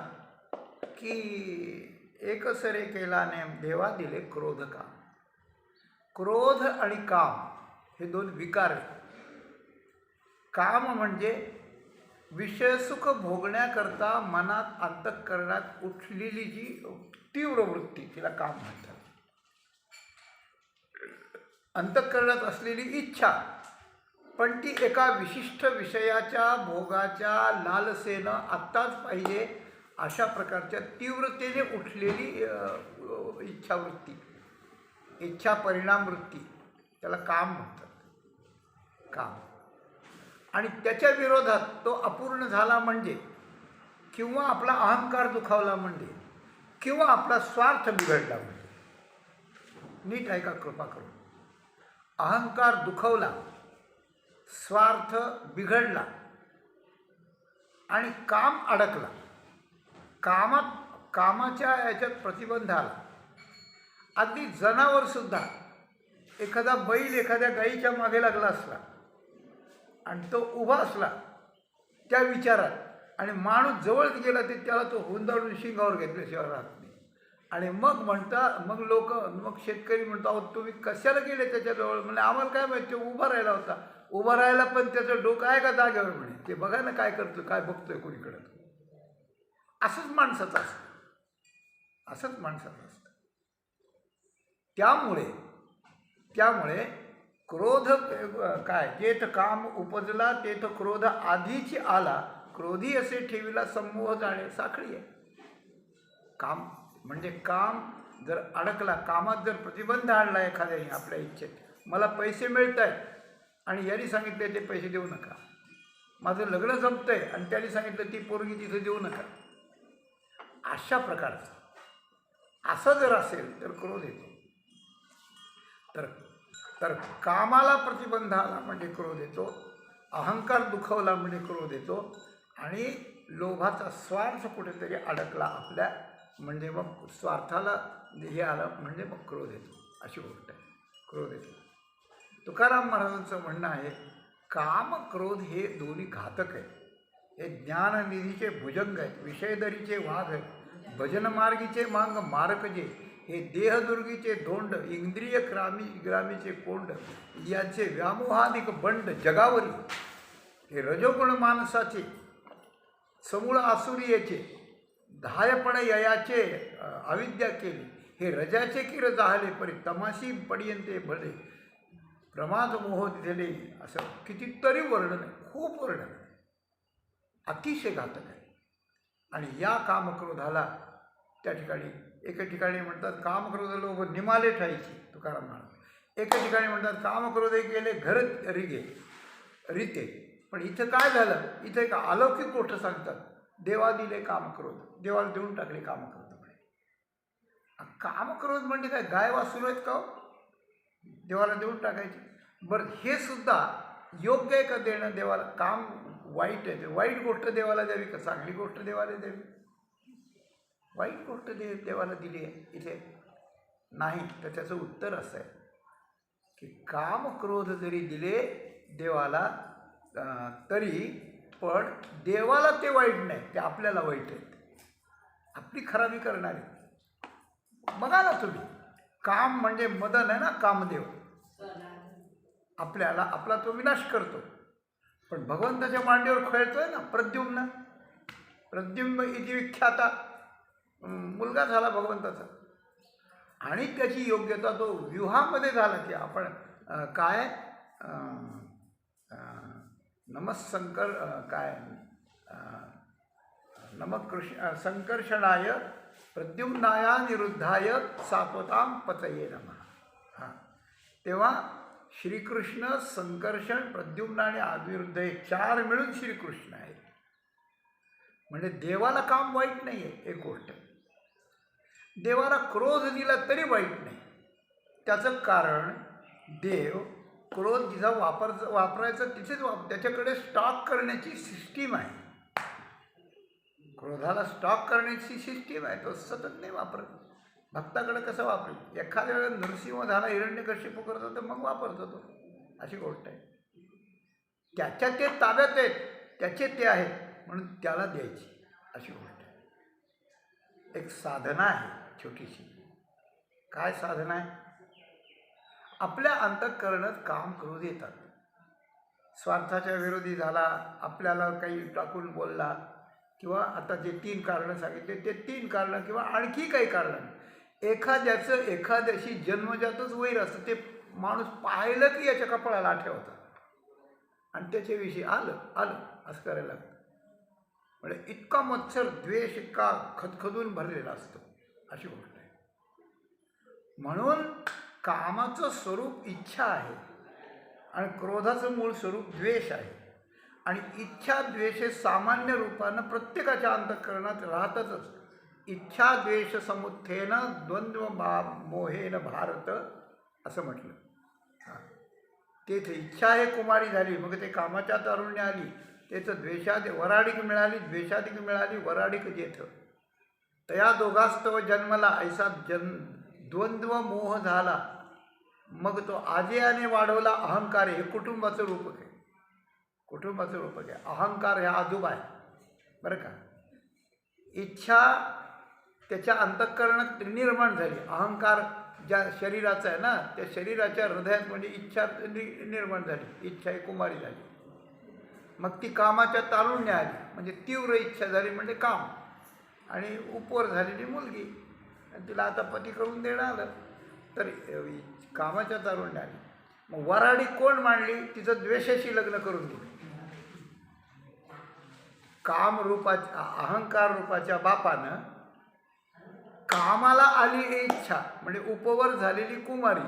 की एकसरे केला नेम देवा दिले क्रोध काम. क्रोध आणि काम हे दोन विकार आहेत. काम म्हणजे विषयसुख भोगण्याकरता मनात अंतःकरणात उठलेली जी तीव्र वृत्ती, तिला काम म्हणतात. अंतःकरणात असलेली इच्छा, पण ती एका विशिष्ट विषयाच्या भोगाच्या लालसेनं आत्ताच पाहिजे अशा प्रकारच्या तीव्रतेने उठलेली इच्छावृत्ती, इच्छा परिणाम वृत्ती, त्याला काम म्हणतात. काम. आणि त्याच्या विरोधात तो अपूर्ण झाला म्हणजे, किंवा आपला अहंकार दुखावला म्हणजे, किंवा आपला स्वार्थ बिघडला म्हणजे. नीट आहे का? कृपा करून. अहंकार दुखवला, स्वार्थ बिघडला आणि काम अडकला, कामाच्या याच्यात प्रतिबंध आला. अगदी जनावरसुद्धा, एखादा बैल एखाद्या गाईच्या मागे लागला असला आणि तो उभा असला त्या विचारात, आणि माणूस जवळ गेला ते त्याला तो हुंदाडून शिंगावर घेतल्याशिवाय राहत नाही. आणि मग मग शेतकरी म्हणतो, अहो तुम्ही कशाला गेले त्याच्याजवळ? म्हणजे आम्हाला काय माहिती, तो उभा राहिला होता. उभा राहायला पण त्याचं डोकं आहे का जागेवर? म्हणे ते बघा ना काय करतो, काय बघतोय कोणीकडं. असंच माणसाचं असतं, असंच माणसाचं असतं. त्यामुळे क्रोध काय, जेथ काम उपजला तेथ क्रोध आधीची आला, क्रोधी असे ठेवीला संमोह जाणे साखळी आहे. काम म्हणजे काम जर अडकला, कामात जर प्रतिबंध आणला एखाद्याने आपल्या इच्छेत, मला पैसे मिळत आहेत आणि यांनी सांगितले ते पैसे देऊ नका, माझं लग्न जमतंय आणि त्यांनी सांगितलं ती पोरगी तिथे देऊ नका, अशा प्रकारचं असं जर असेल तर क्रोध येतो. तर कामाला प्रतिबंध आला म्हणजे क्रोध येतो, अहंकार दुखवला म्हणजे क्रोध येतो, आणि लोभाचा स्वार्थ कुठेतरी अडकला आपल्या म्हणजे मग स्वार्थाला हे आलं म्हणजे मग क्रोध येतो. अशी गोष्ट आहे, क्रोध येतो. तुकाराम महाराजांचं म्हणणं आहे, काम क्रोध हे दोन्ही घातक आहेत. हे ज्ञाननिधीचे भुजंग आहेत, विषयदरीचे वाघ आहेत, भजनमार्गीचे मांग मारक जे, हे देहदुर्गीचे धोंड, इंद्रिय ग्रामीचे कोंड, यांचे व्यामोहाधिक बंड जगावरी, हे रजोगुण माणसाचे समूळ आसुरियेचे, धायपण ययाचे अविद्या केली, हे रजाचे किर जाहले परी तमाशी पडियंते भले, प्रमाद मोह दिले. असं कितीतरी वर्णन आहे, खूप वर्णन आहे, अतिशय घातक आहे. आणि या कामक्रोधाला त्या ठिकाणी एका ठिकाणी म्हणतात कामक्रोध लोक निमाले ठायची, तुकाराम महाराज. एका ठिकाणी म्हणतात कामक्रोध गेले घर रीते. पण इथं काय झालं, इथं एक अलौकिक गोष्ट सांगतात, देवा दिले कामक्रोध, देवाला देऊन टाकले कामक्रोध. कामक्रोध म्हणजे काय, गाय वासुर आहेत का देवाला देऊन टाकायचे? बरं, हे सुद्धा योग्य आहे का देणं देवाला? काम वाईट आहे, वाईट गोष्ट देवाला द्यावी का चांगली गोष्ट देवाला द्यावी? वाईट गोष्ट देवाला दिली आहे इथे. नाही. तर त्याचं उत्तर असं आहे की काम क्रोध जरी दिले देवाला तरी पण देवाला ते वाईट नाही, ते आपल्याला वाईट आहेत, आपली खराबी करणारे. बघा ना तुम्ही, काम म्हणजे मदन आहे ना, कामदेव आपल्याला आपला तो विनाश करतो, पण भगवंताच्या मांडीवर खेळतोय ना प्रद्युम्न. प्रद्युम्न इति विख्याता मुलगा झाला भगवंताचा, आणि त्याची योग्यता तो व्यूहामध्ये झाला की आपण काय नमस्संकर काय नमकृष्ण संकर्षणाय प्रद्युम्नाय निरुद्धाय सात्वताम पतये नमः. हां, तेव्हा श्रीकृष्ण, संकर्षण, प्रद्युम्न आणि अनिरुद्ध हे चार मिळून श्रीकृष्ण आहेत. म्हणजे देवाला काम वाईट नाही आहे. एक गोष्ट, देवाला क्रोध दिला तरी वाईट नाही. त्याचं कारण देव क्रोध जिचा वापरायचा तिथेच त्याच्याकडे स्टॉक करण्याची सिस्टीम आहे. क्रोधाला स्टॉक करण्याची सिस्टीम आहे, तो सतत नाही वापरत. भक्ताकडे कसं वापरेल? एखाद्या वेळेला नरसिंह झाला, हिरण्यकश्यप करतो तर मग वापरतो तो, अशी गोष्ट आहे. त्याच्या ते ताब्यात आहेत, त्याचे ते आहेत म्हणून त्याला द्यायची, अशी गोष्ट आहे. एक साधना आहे छोटीशी. काय साधना आहे? आपल्या अंतःकरणात काम क्रोध येतात. स्वार्थाच्या विरोधी झाला, आपल्याला काही टाकून बोलला, किंवा आता जे 3 कारणं सांगितले ते 3 कारणं किंवा आणखी काही कारणं. एखाद्याचं एखाद्याशी जन्मजातच वैर असतं, ते माणूस पाहिलं की याच्या कपाळाला आठवतं आणि त्याच्याविषयी आलं असं करायला लागतं. म्हणजे इतका मत्सर द्वेष इतका खदखदून भरलेला असतो, अशी गोष्ट आहे. म्हणून कामाचं स्वरूप इच्छा आहे आणि क्रोधाचं मूळ स्वरूप द्वेष आहे. आणि इच्छा द्वेष हे सामान्य रूपानं प्रत्येकाच्या अंतःकरणात राहतातच. इच्छा द्वेष समुत्थेन द्वंद्व मोहेन भारत असं म्हटलं. तेच इच्छा हे कुमारी झाली, मग ते कामाच्या तारुण्य आली, त्याचं द्वेषात वराडिक मिळाली, द्वेषाधिक मिळाली वराडिक जेथ. तया दोघास्तव जन्मला ऐसा द्वंद्व मोह झाला, मग तो आजेयाने वाढवला अहंकार. हे कुटुंबाचं रूपक आहे, कुटुंबाचं रूपक आहे. अहंकार हे आजोबा आहे बरं का. इच्छा त्याच्या अंतःकरणात निर्माण झाली. अहंकार ज्या शरीराचा आहे ना, त्या शरीराच्या हृदयात म्हणजे इच्छा निर्माण झाली, इच्छा ही कुमारी झाली. मग ती कामाच्या तारुण्य आली, म्हणजे तीव्र इच्छा झाली म्हणजे काम, आणि उपवर झालेली मुलगी, तिला आता पती करून देणं आलं, तर कामाच्या तारुण्य आली. मग वराडी कोण मांडली? तिचं द्वेषाशी लग्न करून दिलं. काम रूपाच्या अहंकार रूपाच्या बापानं कामाला आली इच्छा म्हणजे उपवर झालेली कुमारी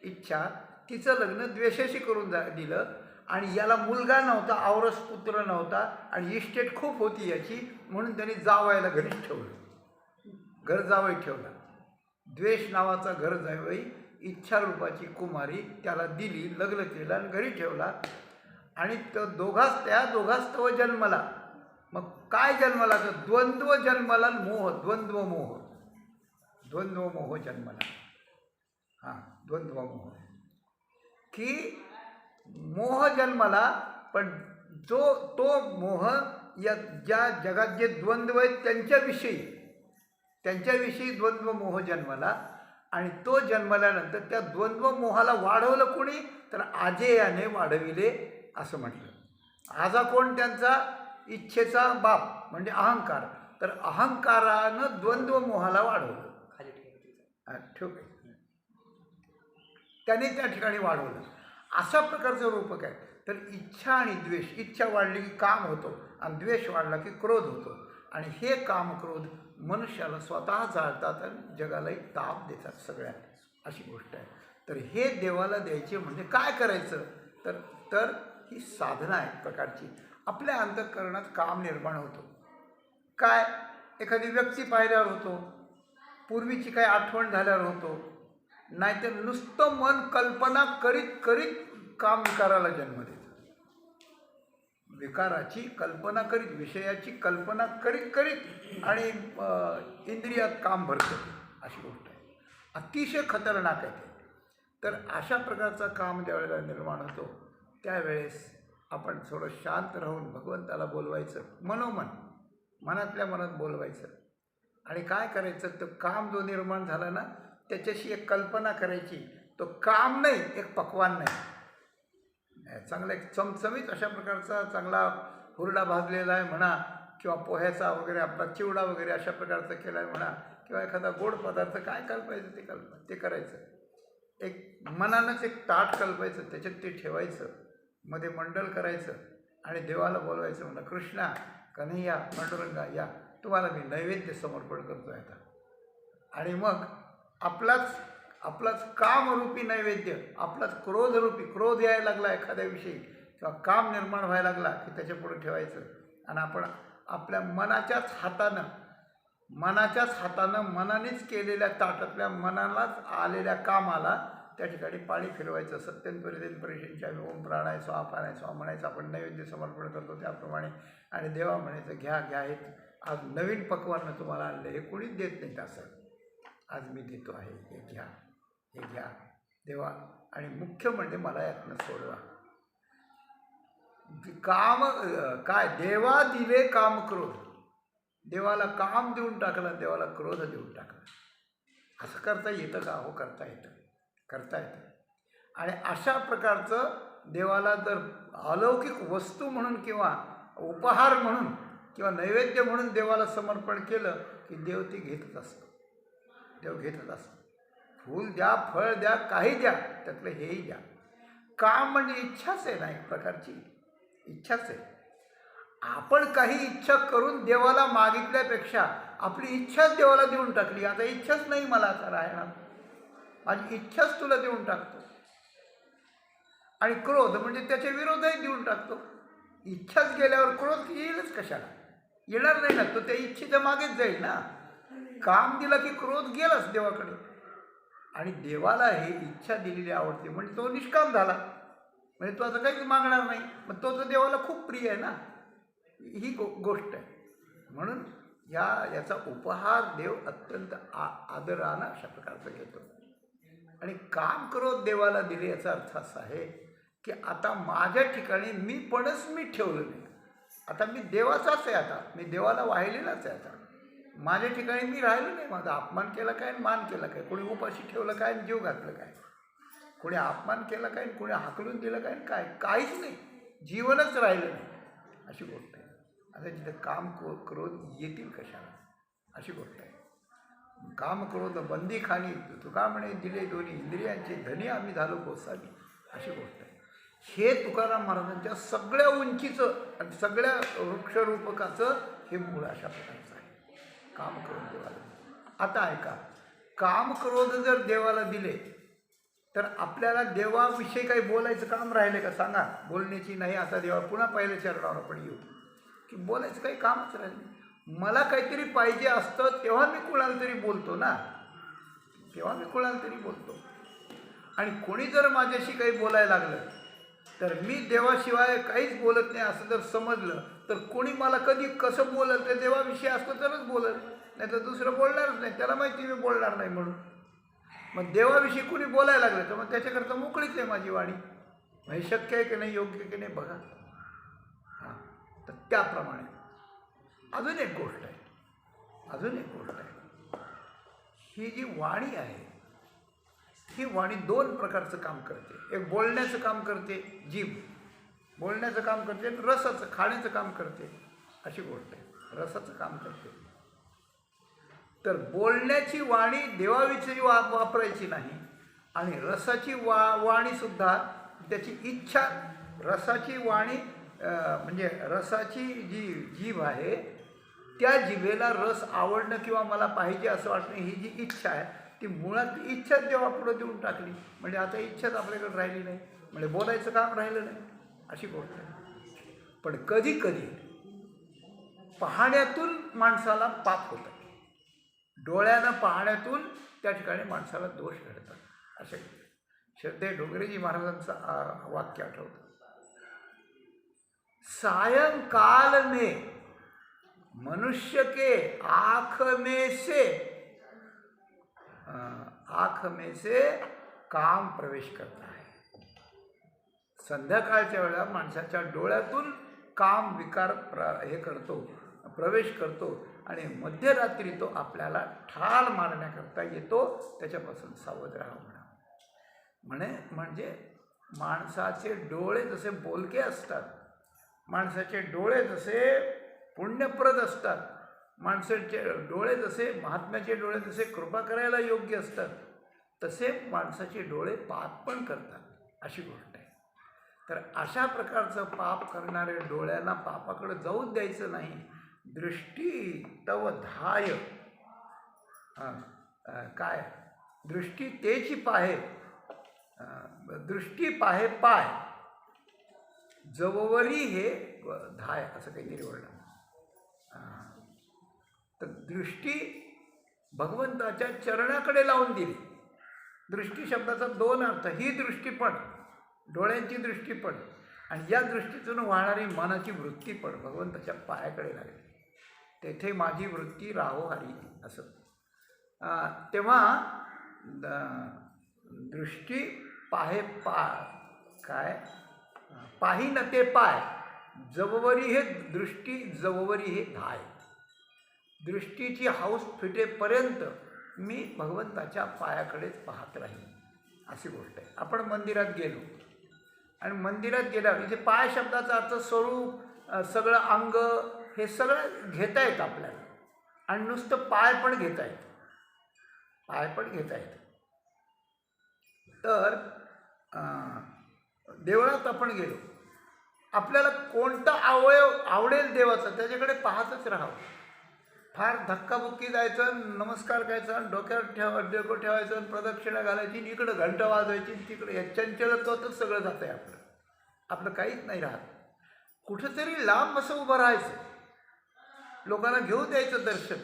इच्छा, तिचं लग्न द्वेषाशी करून दिलं. आणि याला मुलगा नव्हता, औरस पुत्र नव्हता, आणि इस्टेट खूप होती याची, म्हणून त्यांनी जावयाला घरीच ठेवलं, घर जावई ठेवला. द्वेष नावाचा घर जावई इच्छा रूपाची कुमारी त्याला दिली, लग्न केलं आणि घरी ठेवला. आणि तो त्या दोघास्तव जन्मला. मग काय जन्मला? तर द्वंद्व जन्मला, मोह, द्वंद्व मोह जन्मला. हां, द्वंद्व मोह की मोह जन्मला. पण तो मोह या ज्या जगात जे द्वंद्व आहेत त्यांच्याविषयी द्वंद्व मोह जन्मला. आणि तो जन्मल्यानंतर त्या द्वंद्व मोहाला वाढवलं कोणी? तर आजेयाने वाढविले असं म्हटलं. आजा कोण? त्यांचा इच्छेचा बाप म्हणजे अहंकार. तर अहंकारानं द्वंद्व मोहाला वाढवलं, ठीक आहे, त्याने त्या ठिकाणी वाढवलं. अशा प्रकारचं रूपक आहे. तर इच्छा आणि द्वेष, इच्छा वाढली की काम होतो आणि द्वेष वाढला की क्रोध होतो. आणि हे काम क्रोध मनुष्याला स्वतः जाळतात आणि जगालाही ताप देतात सगळ्यात, अशी गोष्ट आहे. तर हे देवाला द्यायचे म्हणजे काय करायचं? तर ही साधना आहे प्रकारची. आपल्या अंतःकरणात काम निर्माण होतो. काय? एखादी व्यक्ती पाहिल्यावर होतो, पूर्वीची काही आठवण झाल्यावर होतो, नाहीतर नुसतं मन कल्पना करीत काम विकाराला जन्म देतं. विकाराची कल्पना करीत, विषयाची कल्पना करीत आणि इंद्रियात काम भरतं, अशी गोष्ट आहे. अतिशय खतरनाक आहे ते. तर अशा प्रकारचं काम ज्यावेळेला निर्माण होतो त्यावेळेस आपण थोडं शांत राहून भगवंताला बोलवायचं, मनोमन मनातल्या मनात बोलवायचं. आणि काय करायचं, तो काम जो निर्माण झाला ना त्याच्याशी एक कल्पना करायची. तो काम नाही, एक पक्वान नाही, चांगला एक चमचमीत अशा प्रकारचा चांगला हुरडा भाजलेला आहे म्हणा, किंवा पोह्याचा वगैरे आपला चिवडा वगैरे अशा प्रकारचा केला आहे म्हणा, किंवा एखादा गोड पदार्थ काय कल्पायचं ते करायचं. एक मनानंच एक ताट कल्पायचं, त्याच्यात ते ठेवायचं, मध्ये मंडल करायचं आणि देवाला बोलवायचं, म्हणा कृष्णा कन्हैया पांडुरंगा या, तुम्हाला मी नैवेद्य समर्पण करतो आता. आणि मग आपलाच कामरूपी नैवेद्य, आपलाच क्रोध यायला लागला एखाद्याविषयी किंवा काम निर्माण व्हायला लागला की त्याच्यापुढे ठेवायचं. आणि आपण आपल्या मनाच्याच हातानं मनानेच केलेल्या ताटातल्या मनालाच आलेल्या कामाला त्या ठिकाणी पाणी फिरवायचं. सत्यंत्वरितेन परिशंच्या ओम प्राणाय स्वाहा प्राणाय स्वाहा म्हणायचं. आपण नैवेद्य समर्पण करतो त्याप्रमाणे. आणि देवा म्हणायचं घ्या हे आज नवीन पक्वानं तुम्हाला आणलं, हे कोणीच देत नाही असं, आज मी देतो आहे, हे घ्या देवा. आणि मुख्य म्हणजे मला यातनं सोडवा. काम काय, देवा दिले काम क्रोध, देवाला काम देऊन टाकलं, देवाला क्रोध देऊन टाकला. असं करता येतं का? हो, करता येतं. आणि अशा प्रकारचं देवाला जर अलौकिक वस्तू म्हणून किंवा उपहार म्हणून किंवा नैवेद्य म्हणून देवाला समर्पण केलं की देव ते घेतच असतो. फूल द्या, फळ द्या, काही द्या, त्यातलं हेही द्या. काम म्हणजे इच्छाच आहे ना, एक प्रकारची इच्छाच आहे. आपण काही इच्छा करून देवाला मागितल्यापेक्षा आपली इच्छाच देवाला देऊन टाकली. आता इच्छाच नाही मला आता राहणार, माझी इच्छाच तुला देऊन टाकतो. आणि क्रोध म्हणजे त्याच्या विरोधही देऊन टाकतो. इच्छाच गेल्यावर क्रोध येईलच कशाला? येणार नाही ना, तो त्या इच्छेच्या मागेच जाईल ना. काम दिलं की क्रोध गेलाच देवाकडे. आणि देवाला हे इच्छा दिलेली आवडते म्हणजे तो निष्काम झाला, म्हणजे तो आता काहीच मागणार नाही, मग तो तर देवाला खूप प्रिय आहे ना. ही गोष्ट आहे. म्हणून याचा उपहार देव अत्यंत आदरानं अशा प्रकारचा घेतो. आणि काम क्रोध देवाला दिले याचा अर्थ असा आहे की आता माझ्या ठिकाणी मी ठेवलं नाही. आता मी देवाचाच आहे, आता मी देवाला वाहिलेलाच आहे. आता माझ्या ठिकाणी मी राहिलो नाही. माझा अपमान केला काय, मान केला काय, कोणी उपाशी ठेवलं काय, जीव घातलं काय, कोणी अपमान केला काय, कोणी हाकलून दिलं काय, काहीच नाही, जीवनच राहिलं नाही, अशी गोष्ट आहे. आता जिथं काम क्रोध येतील कशाला, अशी गोष्ट आहे. काम क्रोध बंदी खाणी, तुका म्हणे दिले दोन्ही इंद्रियांचे, धनी आम्ही झालो गोसावी, अशी गोष्ट आहे. हे तुकाराम महाराजांच्या सगळ्या उंचीचं आणि सगळ्या वृक्षरूपकाचं हे मूळ अशा प्रकारचं आहे. काम क्रोध देवाला. आता ऐका, काम क्रोध जर देवाला दिले तर आपल्याला देवाविषयी काही बोलायचं काम राहिले का सांगा? बोलण्याची नाही. आता देवा पुन्हा पहिल्या चरणावर आपण येऊ की बोलायचं काही कामच राहिले. मला काहीतरी पाहिजे असतं तेव्हा मी कुणाला तरी बोलतो ना, आणि कोणी जर माझ्याशी काही बोलायला लागलं तर मी देवाशिवाय काहीच बोलत नाही असं जर समजलं तर कोणी मला कधी कसं बोलत, ते देवाविषयी असतं तरच बोलत, नाही तर दुसरं बोलणारच नाही. त्याला माहिती मी बोलणार नाही म्हणून. मग देवाविषयी कोणी बोलायला लागलं तर मग त्याच्याकरता मोकळीच आहे माझी वाणी. म्हणजे शक्य आहे की नाही, योग्य की नाही बघा. हां, तर त्याप्रमाणे अजून एक गोष्ट आहे. ही जी वाणी आहे, ही वाणी दोन प्रकारचं काम करते. एक बोलण्याचं काम करते, जीभ बोलण्याचं काम करते, रसाचं खाण्याचं काम करते, अशी गोष्ट आहे. रसाचं काम करते. तर बोलण्याची वाणी देवाविषयी वापरायची नाही. आणि रसाची वाणीसुद्धा त्याची इच्छा, रसाची वाणी म्हणजे रसाची जी जीभ आहे त्या जिभेला रस आवडणं किंवा मला पाहिजे असं वाटणं, ही जी इच्छा आहे ती मुळात इच्छाच देवापुढं देऊन टाकली. म्हणजे आता इच्छाच आपल्याकडे राहिली नाही, म्हणजे बोलायचं काम राहिलं नाही, अशी गोष्ट आहे. पण कधी कधी पाहण्यातून माणसाला पाप होतं, डोळ्यानं पाहण्यातून त्या ठिकाणी माणसाला दोष घडतात. असे श्रद्धे डोंगरेजी महाराजांचं वाक्य आठवतं, सायंकाल में मनुष्य के आँख में से आँख में से काम प्रवेश करता है. संध्याकाळच्या वेळेला माणसाच्या डोळ्यातून काम विकार प्रवेश करतो आणि मध्यरात्री तो आपल्याला ठार मारण्याकरता येतो. त्याच्यापासून सावध राहा म्हणजे माणसाचे डोळे जसे बोलके असतात, माणसाचे डोळे जसे पुण्यप्रद असतात, माणसाचे डोळे जसे महात्म्याचे डोळे जसे कृपा करायला योग्य असतात, तसे माणसाचे डोळे पाप पण करतात अशी गोष्ट आहे. तर अशा प्रकारचं पाप करणाऱ्या डोळ्यांना पापाकडे जाऊच द्यायचं नाही. दृष्टी तव धाय काय दृष्टी तेची पाहे, दृष्टी पाहे पाय, जववरी हे धाय असं काहीतरी वर्णन. तर दृष्टी भगवंताच्या चरणाकडे लावून दिली. दृष्टी शब्दाचा दोन अर्थ, ही दृष्टी पण, डोळ्यांची दृष्टी पण, आणि या दृष्टीतून वाहणारी मनाची वृत्ती पण भगवंताच्या पायाकडे लागली. तेथे माझी वृत्ती राहो हरी असं. तेव्हा दृष्टी पाहे काय पाही न ते पाय, जववरी हे दृष्टी, जववरी हे धाय. दृष्टीची हौस फिटेपर्यंत मी भगवंताच्या पायाकडेच पाहत राहीन अशी गोष्ट आहे. आपण मंदिरात गेलो आणि मंदिरात गेल्यावर इथे पाय शब्दाचा अर्थ स्वरूप, सगळं अंग हे सगळं घेता येतं आपल्याला, आणि नुसतं पाय पण घेता येतं, पाय पण घेता येतं. तर देवळात आपण गेलो, आपल्याला कोणता अवयव आवडेल देवाचा त्याच्याकडे पाहतच राहावं. फार धक्काबुक्की जायचं, नमस्कार करायचा, डोक्यावर डोकं ठेवायचं, प्रदक्षिणा घालायची, इकडं घंटा वाजवायची, तिकडे या चंचलत्वातच सगळं जातं आहे आपलं. आपलं काहीच नाही राहत. कुठंतरी लांब असं उभं राहायचं, लोकांना घेऊन द्यायचं दर्शन.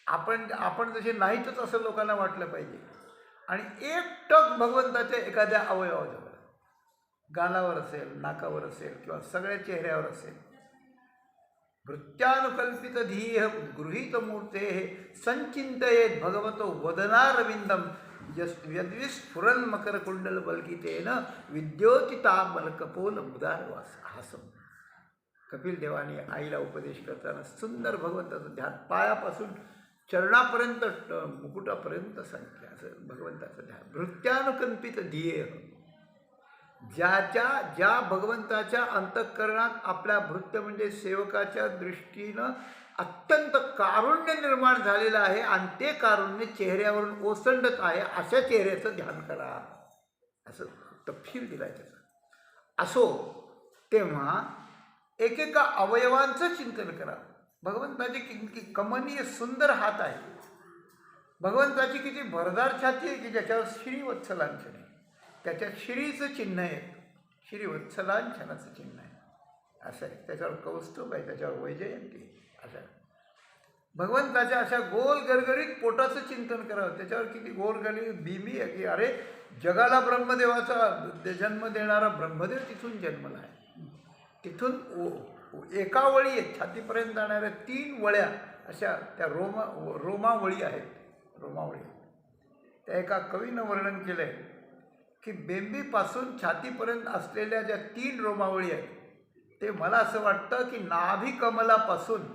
आपण जसे नाहीतच असं लोकांना वाटलं पाहिजे. आणि एकटक भगवंताच्या एखाद्या अवयवाजवळ, गालावर असेल, नाकावर असेल, किंवा सगळ्या चेहऱ्यावर असेल. भृत्यानुकल्पित धीय गृहीत मूर्ते संचिंतयेत भगवतो वदनारविंदम यद्विस्फुरन मकरकुंडल बलकितेन विद्योतितामलकपोल मुदारवास हासम. कपिल देवाने आईला उपदेश करताना सुंदर भगवंताचं ध्यान, पायापासून चरणापर्यंत मुकुटापर्यंत संख्या असं भगवंताचं ध्यान. भृत्यानुकल्पित ध्येय, ज्या भगवंताच्या अंतःकरणात आपल्या भृत्य म्हणजे सेवकाच्या दृष्टीनं अत्यंत कारुण्य निर्माण झालेलं आहे, आणि ते कारुण्य चेहऱ्यावरून ओसंडत आहे, अशा चेहऱ्याचं ध्यान करा असं तपशील दिला त्याचा. असो तेव्हा एकेका अवयवांचं चिंतन करा. भगवंताची किती कमनीय सुंदर हात आहे, भगवंताची किती भरदार छाती आहे की ज्याच्यावर श्रीवत्सलांछन आहे, त्याच्यात श्रीचं चिन्ह आहे, श्रीवत्सलांछनाचं चिन्ह आहे असं आहे. त्याच्यावर कौस्तुभ आहे, त्याच्यावर वैजयंती असं. भगवंताच्या अशा गोल गरगरीत पोटाचं चिंतन करावं. त्याच्यावर किती गोरगरीत बिंबी आहे की अरे जगाला ब्रह्मदेवाचा जन्म देणारा ब्रह्मदेव तिथून जन्मला आहे. तिथून एका वळी आहेत, छातीपर्यंत जाणाऱ्या 3 वळ्या अशा त्या रोमावळी आहेत. रोमावळी त्या एका कवीनं वर्णन केलं आहे की बेंबीपासून छातीपर्यंत असलेल्या ज्या 3 रोमावळी आहेत, ते मला असं वाटतं की नाभी कमलापासून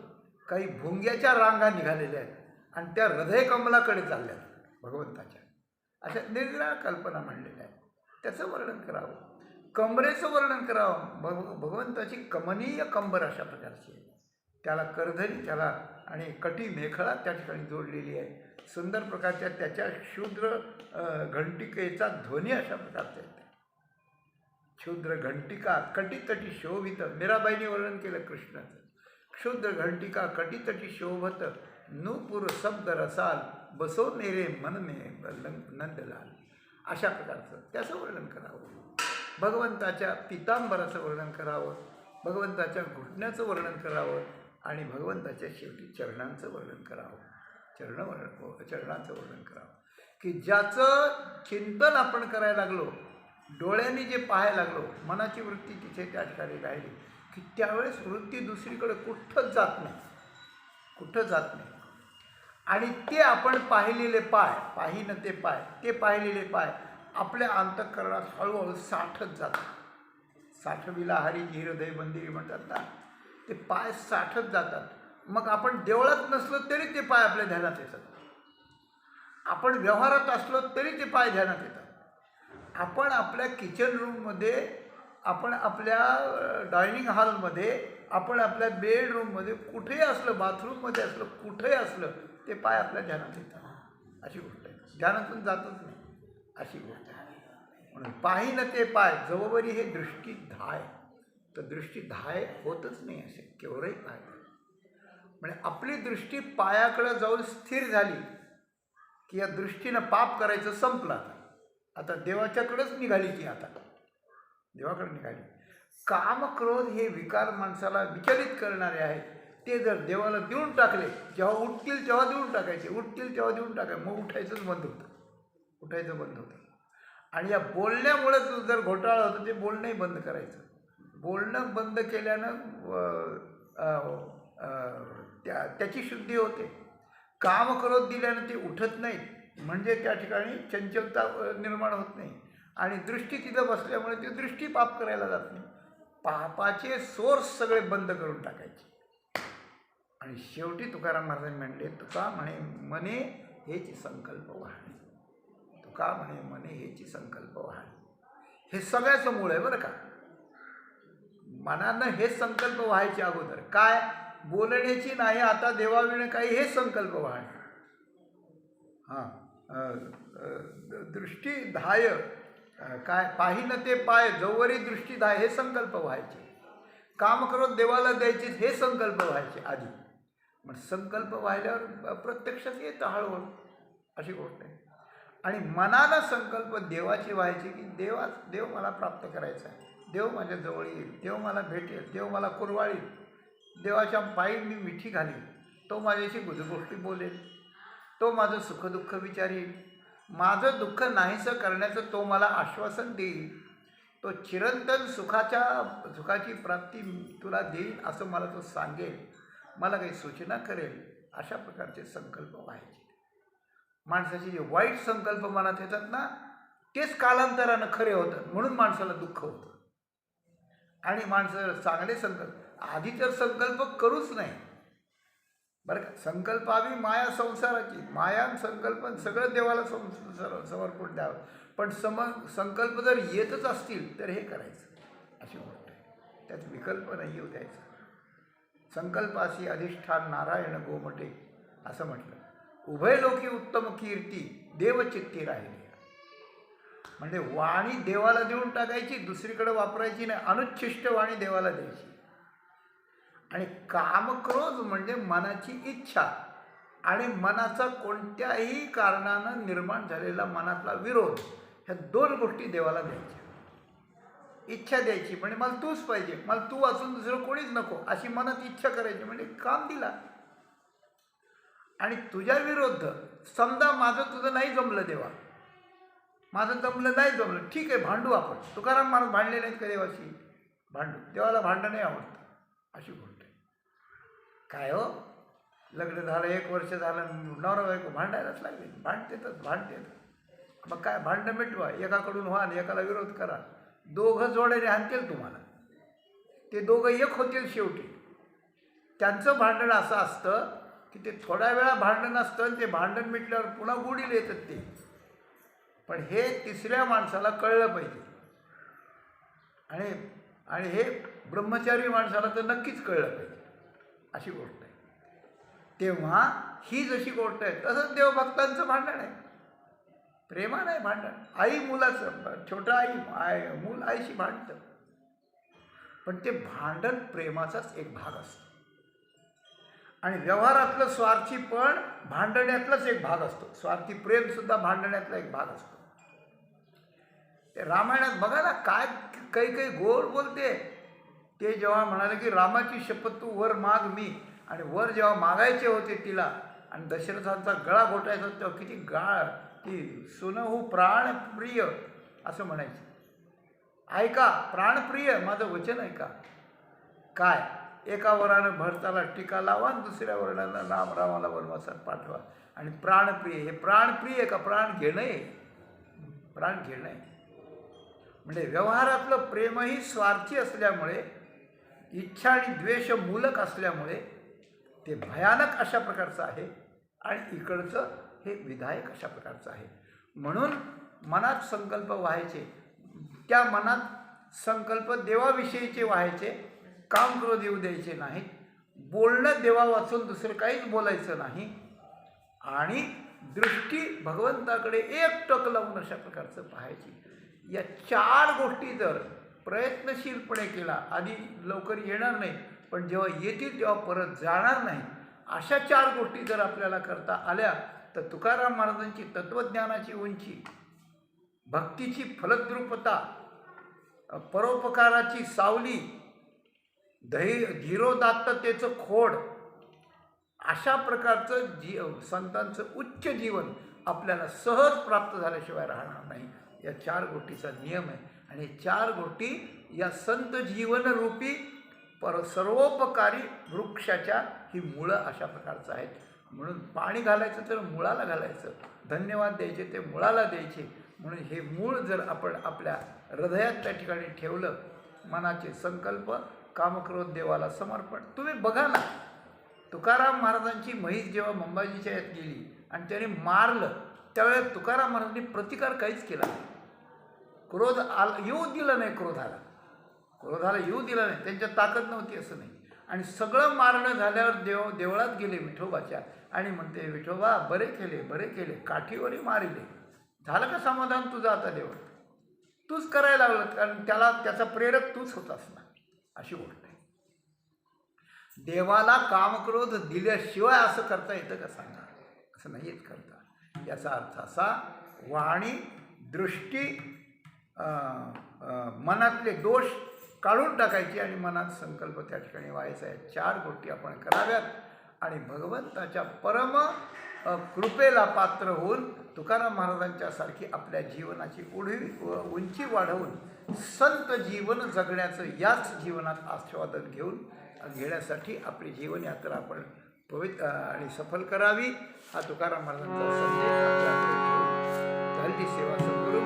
काही भुंग्याच्या रांगा निघालेल्या आहेत आणि त्या हृदयकमलाकडे चालल्या भगवंताच्या. अशा निरनिराळ्या कल्पना मांडलेल्या आहेत. त्याचं वर्णन करावं, कमरेचं वर्णन करावं. भगवंताची कमनीय कंबर अशा प्रकारची आहे, त्याला करधरी, त्याला आणि कटी मेखळा त्या ठिकाणी जोडलेली आहे. सुंदर प्रकारच्या त्याच्या क्षुद्र घंटिकेचा ध्वनी अशा प्रकारचा आहे. क्षुद्र घंटिका कटीतटी शोभित, मीराबाईने वर्णन केलं कृष्णाचं. क्षुद्र घंटिका कटीतटी शोभत, नूपुर शब्द रसाल, बसो मेरे मन में नंदलाल. अशा प्रकारचं त्याचं वर्णन करावं. भगवंताच्या पितांबराचं वर्णन करावं, भगवंताच्या घुटण्याचं वर्णन करावं, आणि भगवंताच्या शेवटी चरणांचं वर्णन करावं. चरणांचं वर्णन करावं की ज्याचं चिंतन आपण करायला लागलो, डोळ्यांनी जे पाहायला लागलो, मनाची वृत्ती तिथे त्या ठिकाणी राहिली की त्यावेळेस वृत्ती दुसरीकडे कुठंच जात नाही. आणि ते आपण पाहिलेले पाहिनं ते पाहिलेले पाय आपल्या अंतःकरणात हळूहळू साठत जातात. साठविला हरी हृदय मंदिरी म्हणतात ना, ते पाय साठत जातात. मग आपण देवळात नसलो तरी ते पाय आपल्या ध्यानात येतात. आपण व्यवहारात असलो तरी ते पाय ध्यानात येतात. आपण आपल्या किचन रूममध्ये, आपण आपल्या डायनिंग हॉलमध्ये, आपण आपल्या बेडरूममध्ये, कुठेही असलं, बाथरूममध्ये असलं, कुठेही असलं, ते पाय आपल्या ध्यानात येतात. अशी गोष्ट आहे. ध्यानातून जातच नाही, अशी गोष्ट आहे. म्हणून पाहिलं ते पाय जवळवरी हे दृष्टी धाय, तर दृष्टी धाय होतच नाही असे केवढंही पाय. म्हणजे आपली दृष्टी पायाकडे जाऊन स्थिर झाली की या दृष्टीनं पाप करायचं संपलं. आता देवाच्याकडेच निघाली की आता देवाकडे निघाली. काम क्रोध हे विकार माणसाला विचलित करणारे आहेत. ते जर देवाला देऊन टाकले, जेव्हा उठतील तेव्हा देऊन टाकायचे, उठतील तेव्हा देऊन टाकायचे, मग उठायचंच बंद होतं. आणि या बोलण्यामुळे जर घोटाळा होतं, ते बोलणंही बंद करायचं. बोलणं बंद केल्यानं त्याची शुद्धी होते. काम क्रोध दिल्यानं ते उठत नाहीत, म्हणजे त्या ठिकाणी चंचलता निर्माण होत नाही. आणि दृष्टी तिथं बसल्यामुळे ती दृष्टी पाप करायला जात नाही. पापाचे सोर्स सगळे बंद करून टाकायचे. आणि शेवटी तुकाराम महाराज म्हणले, तुका म्हणे मने हेची संकल्प वाहणे. तुका म्हणे मने हेची संकल्प वाहणे. हे सगळ्याचं मूळ आहे बरं का. मनानं हे संकल्प व्हायचे अगोदर, काय बोलण्याची नाही, आता देवाविणे काही, हे संकल्प वाहणे. दृष्टी धाय, काय पाहिनं ते पाय जवळी दृष्टी धाय, हे संकल्प व्हायचे. काम करून देवाला द्यायचे, हे संकल्प व्हायचे आधी. मग संकल्प व्हायल्यावर प्रत्यक्षात येतं हळूहळू, अशी गोष्ट आहे. आणि मनाला संकल्प देवाचे व्हायचे की देव मला प्राप्त करायचा आहे, देव माझ्या जवळ येईल, देव मला भेटेल, देव मला कुरवाळील, देवाच्या पायी मी मिठी घालील, तो माझ्याशी गोष्टी बोलेल, तो माझं सुखदुःख विचारील, माझं दुःख नाहीसं करण्याचं तो मला आश्वासन देईल, तो चिरंतन सुखाची प्राप्ती तुला देईल असं मला तो सांगेल, मला काही सूचना करेल. अशा प्रकारचे संकल्प व्हायचे. माणसाचे जे वाईट संकल्प मनात येतात ना, तेच कालांतरानं खरे होतात, म्हणून माणसाला दुःख होतं. आणि माणसं चांगले संकल्प आधी तर संकल्प करूच नाही बरं का. संकल्पावी माया संसाराची, माया संकल्पन सगळं देवाला समर्पण द्यावं. पण संकल्प जर येतच असतील तर हे करायचं, अशी गोष्ट आहे. त्यात विकल्प नाही येऊ द्यायचा. संकल्पाशी अधिष्ठान नारायण गोमटे असं म्हटलं. उभय लोकी उत्तम कीर्ती देवचित्ती राहिली. म्हणजे वाणी देवाला देऊन टाकायची, दुसरीकडे वापरायची नाही, अनुच्छिष्ट वाणी देवाला द्यायची. आणि कामक्रोध म्हणजे मनाची इच्छा आणि मनाचा कोणत्याही कारणानं निर्माण झालेला मनातला विरोध, ह्या दोन गोष्टी देवाला द्यायच्या. इच्छा द्यायची म्हणजे मला तूच पाहिजे, मला तू असून दुसरं कोणीच नको, अशी मनात इच्छा करायची, म्हणजे काम दिला. आणि तुझ्या विरुद्ध समजा माझं तुझं नाही जमलं देवा, माझं जमलं, ठीक आहे, भांडू आपण. तुकाराम महाराज भांडले नाहीत का देवाशी? भांडू. देवाला भांडण नाही आवडतं, अशी गोष्ट आहे. काय हो, लग्न झालं, 1 वर्ष झालं, नवरा बायको भांडायलाच लागले, भांडते. मग काय, भांडणं मिटवा, एकाकडून व्हा आणि एकाला विरोध करा, दोघं जोड्याने हाणतील तुम्हाला. ते दोघं एक होतील शेवटी. त्यांचं भांडण असं असतं की ते थोड्या वेळा भांडण असतं आणि ते भांडण मिटल्यावर पुन्हा गोडीला येतात ते. पण हे तिसऱ्या माणसाला कळलं पाहिजे. आणि हे ब्रह्मचारी माणसाला तर नक्कीच कळलं पाहिजे, अशी गोष्ट आहे. तेव्हा ही जशी गोष्ट आहे तसंच देवभक्तांचं भांडण आहे. प्रेमानं आहे भांडण. आई मुलाचं, छोटा मूल आईशी भांडतं, पण ते भांडण प्रेमाचाच एक भाग असतो. आणि व्यवहारातलं स्वार्थी पण भांडण्यातलाच एक भाग असतो. स्वार्थी प्रेमसुद्धा भांडण्यातला एक भाग असतो. ते रामायणात बघा ना, काय काही गोड बोलते. ते जेव्हा म्हणाले की रामाची शपथ तू वर माग मी, आणि वर जेव्हा मागायचे होते तिला आणि दशरथांचा गळा घोटायचा तेव्हा किती की सुनहू प्राणप्रिय असं म्हणायचे. ऐका प्राणप्रिय, माझं वचन ऐका. काय एका वरानं भरताला टीका लावा आणि दुसऱ्या वराला रामाला वनवासात पाठवा. आणि प्राणप्रिय, हे प्राणप्रिय का प्राण घेणं आहे? प्राण घेणं आहे. म्हणजे व्यवहारातलं प्रेमही स्वार्थी असल्यामुळे, इच्छा आणि द्वेष मूलक असल्यामुळे ते भयानक अशा प्रकारचं आहे आणि इकडचं हे विधायक अशा प्रकारचं आहे. म्हणून मनात संकल्प व्हायचे, त्या मनात संकल्प देवाविषयीचे व्हायचे, काम क्रोध येऊ द्यायचे नाहीत, बोलणं देवा वाचून दुसरं काहीच बोलायचं नाही आणि दृष्टी भगवंताकडे एकटक लावून अशा प्रकारचं पाहायची. या 4 गोष्टी जर प्रयत्नशीलपणे केला, आधी लवकर येणार नाही पण जेव्हा येतील तेव्हा परत जाणार नाही, अशा 4 गोष्टी जर आपल्याला करता आल्या तर तुकाराम महाराजांची तत्त्वज्ञानाची उंची, भक्तीची फलद्रुपता, परोपकाराची सावली, धीरोदात्ततेचं खोड, अशा प्रकारचं संतांचं उच्च जीवन आपल्याला सहज प्राप्त झाल्याशिवाय राहणार नाही. या 4 गोष्टीचा नियम आहे आणि 4 गोष्टी या संत जीवनरूपी सर्वोपकारी वृक्षाच्या ही मुळं अशा प्रकारचं आहेत. म्हणून पाणी घालायचं तर मुळाला घालायचं, धन्यवाद द्यायचे ते मुळाला द्यायचे. म्हणून हे मूळ जर आपण आपल्या हृदयात त्या ठिकाणी ठेवलं, मनाचे संकल्प, कामक्रोध देवाला समर्पण. तुम्ही बघा ना, तुकाराम महाराजांची म्हैस जेव्हा मंबाजीच्या यात गेली आणि त्याने मारलं, त्यावेळेस तुकाराम महाराजांनी प्रतिकार काहीच केला नाही. क्रोध येऊ दिला नाही, क्रोधाला येऊ दिला नाही, त्यांच्यात ताकद नव्हती असं नाही. आणि सगळं मारणं झाल्यावर देवळात गेले विठोबाच्या आणि म्हणते, विठोबा बरे केले, काठीवरही मारिले, झालं का समाधान तुझं? आता देव तूच करायला लागलं, कारण त्याचा प्रेरक तूच होतास ना, अशी गोष्ट आहे. देवाला कामक्रोध दिल्याशिवाय असं करता येतं का सांगा? असं नाही येत करता. याचा अर्थ असा, वाणी, दृष्टी, मनातले दोष काढून टाकायचे आणि मनात संकल्प त्या ठिकाणी व्हायचा आहे. 4 गोष्टी आपण कराव्यात आणि भगवंताच्या परम कृपेला पात्र होऊन तुकाराम महाराजांच्या सारखी आपल्या जीवनाची उंची वाढवून संत जीवन जगण्याचं, याच जीवनात आस्वादन घेण्यासाठी आपली जीवनयात्रा आपण पवित्र आणि सफल करावी. हा तुकाराम महाराजांचा संदेश आपल्याकडे ठेवून झालेली सेवा सद्गुरू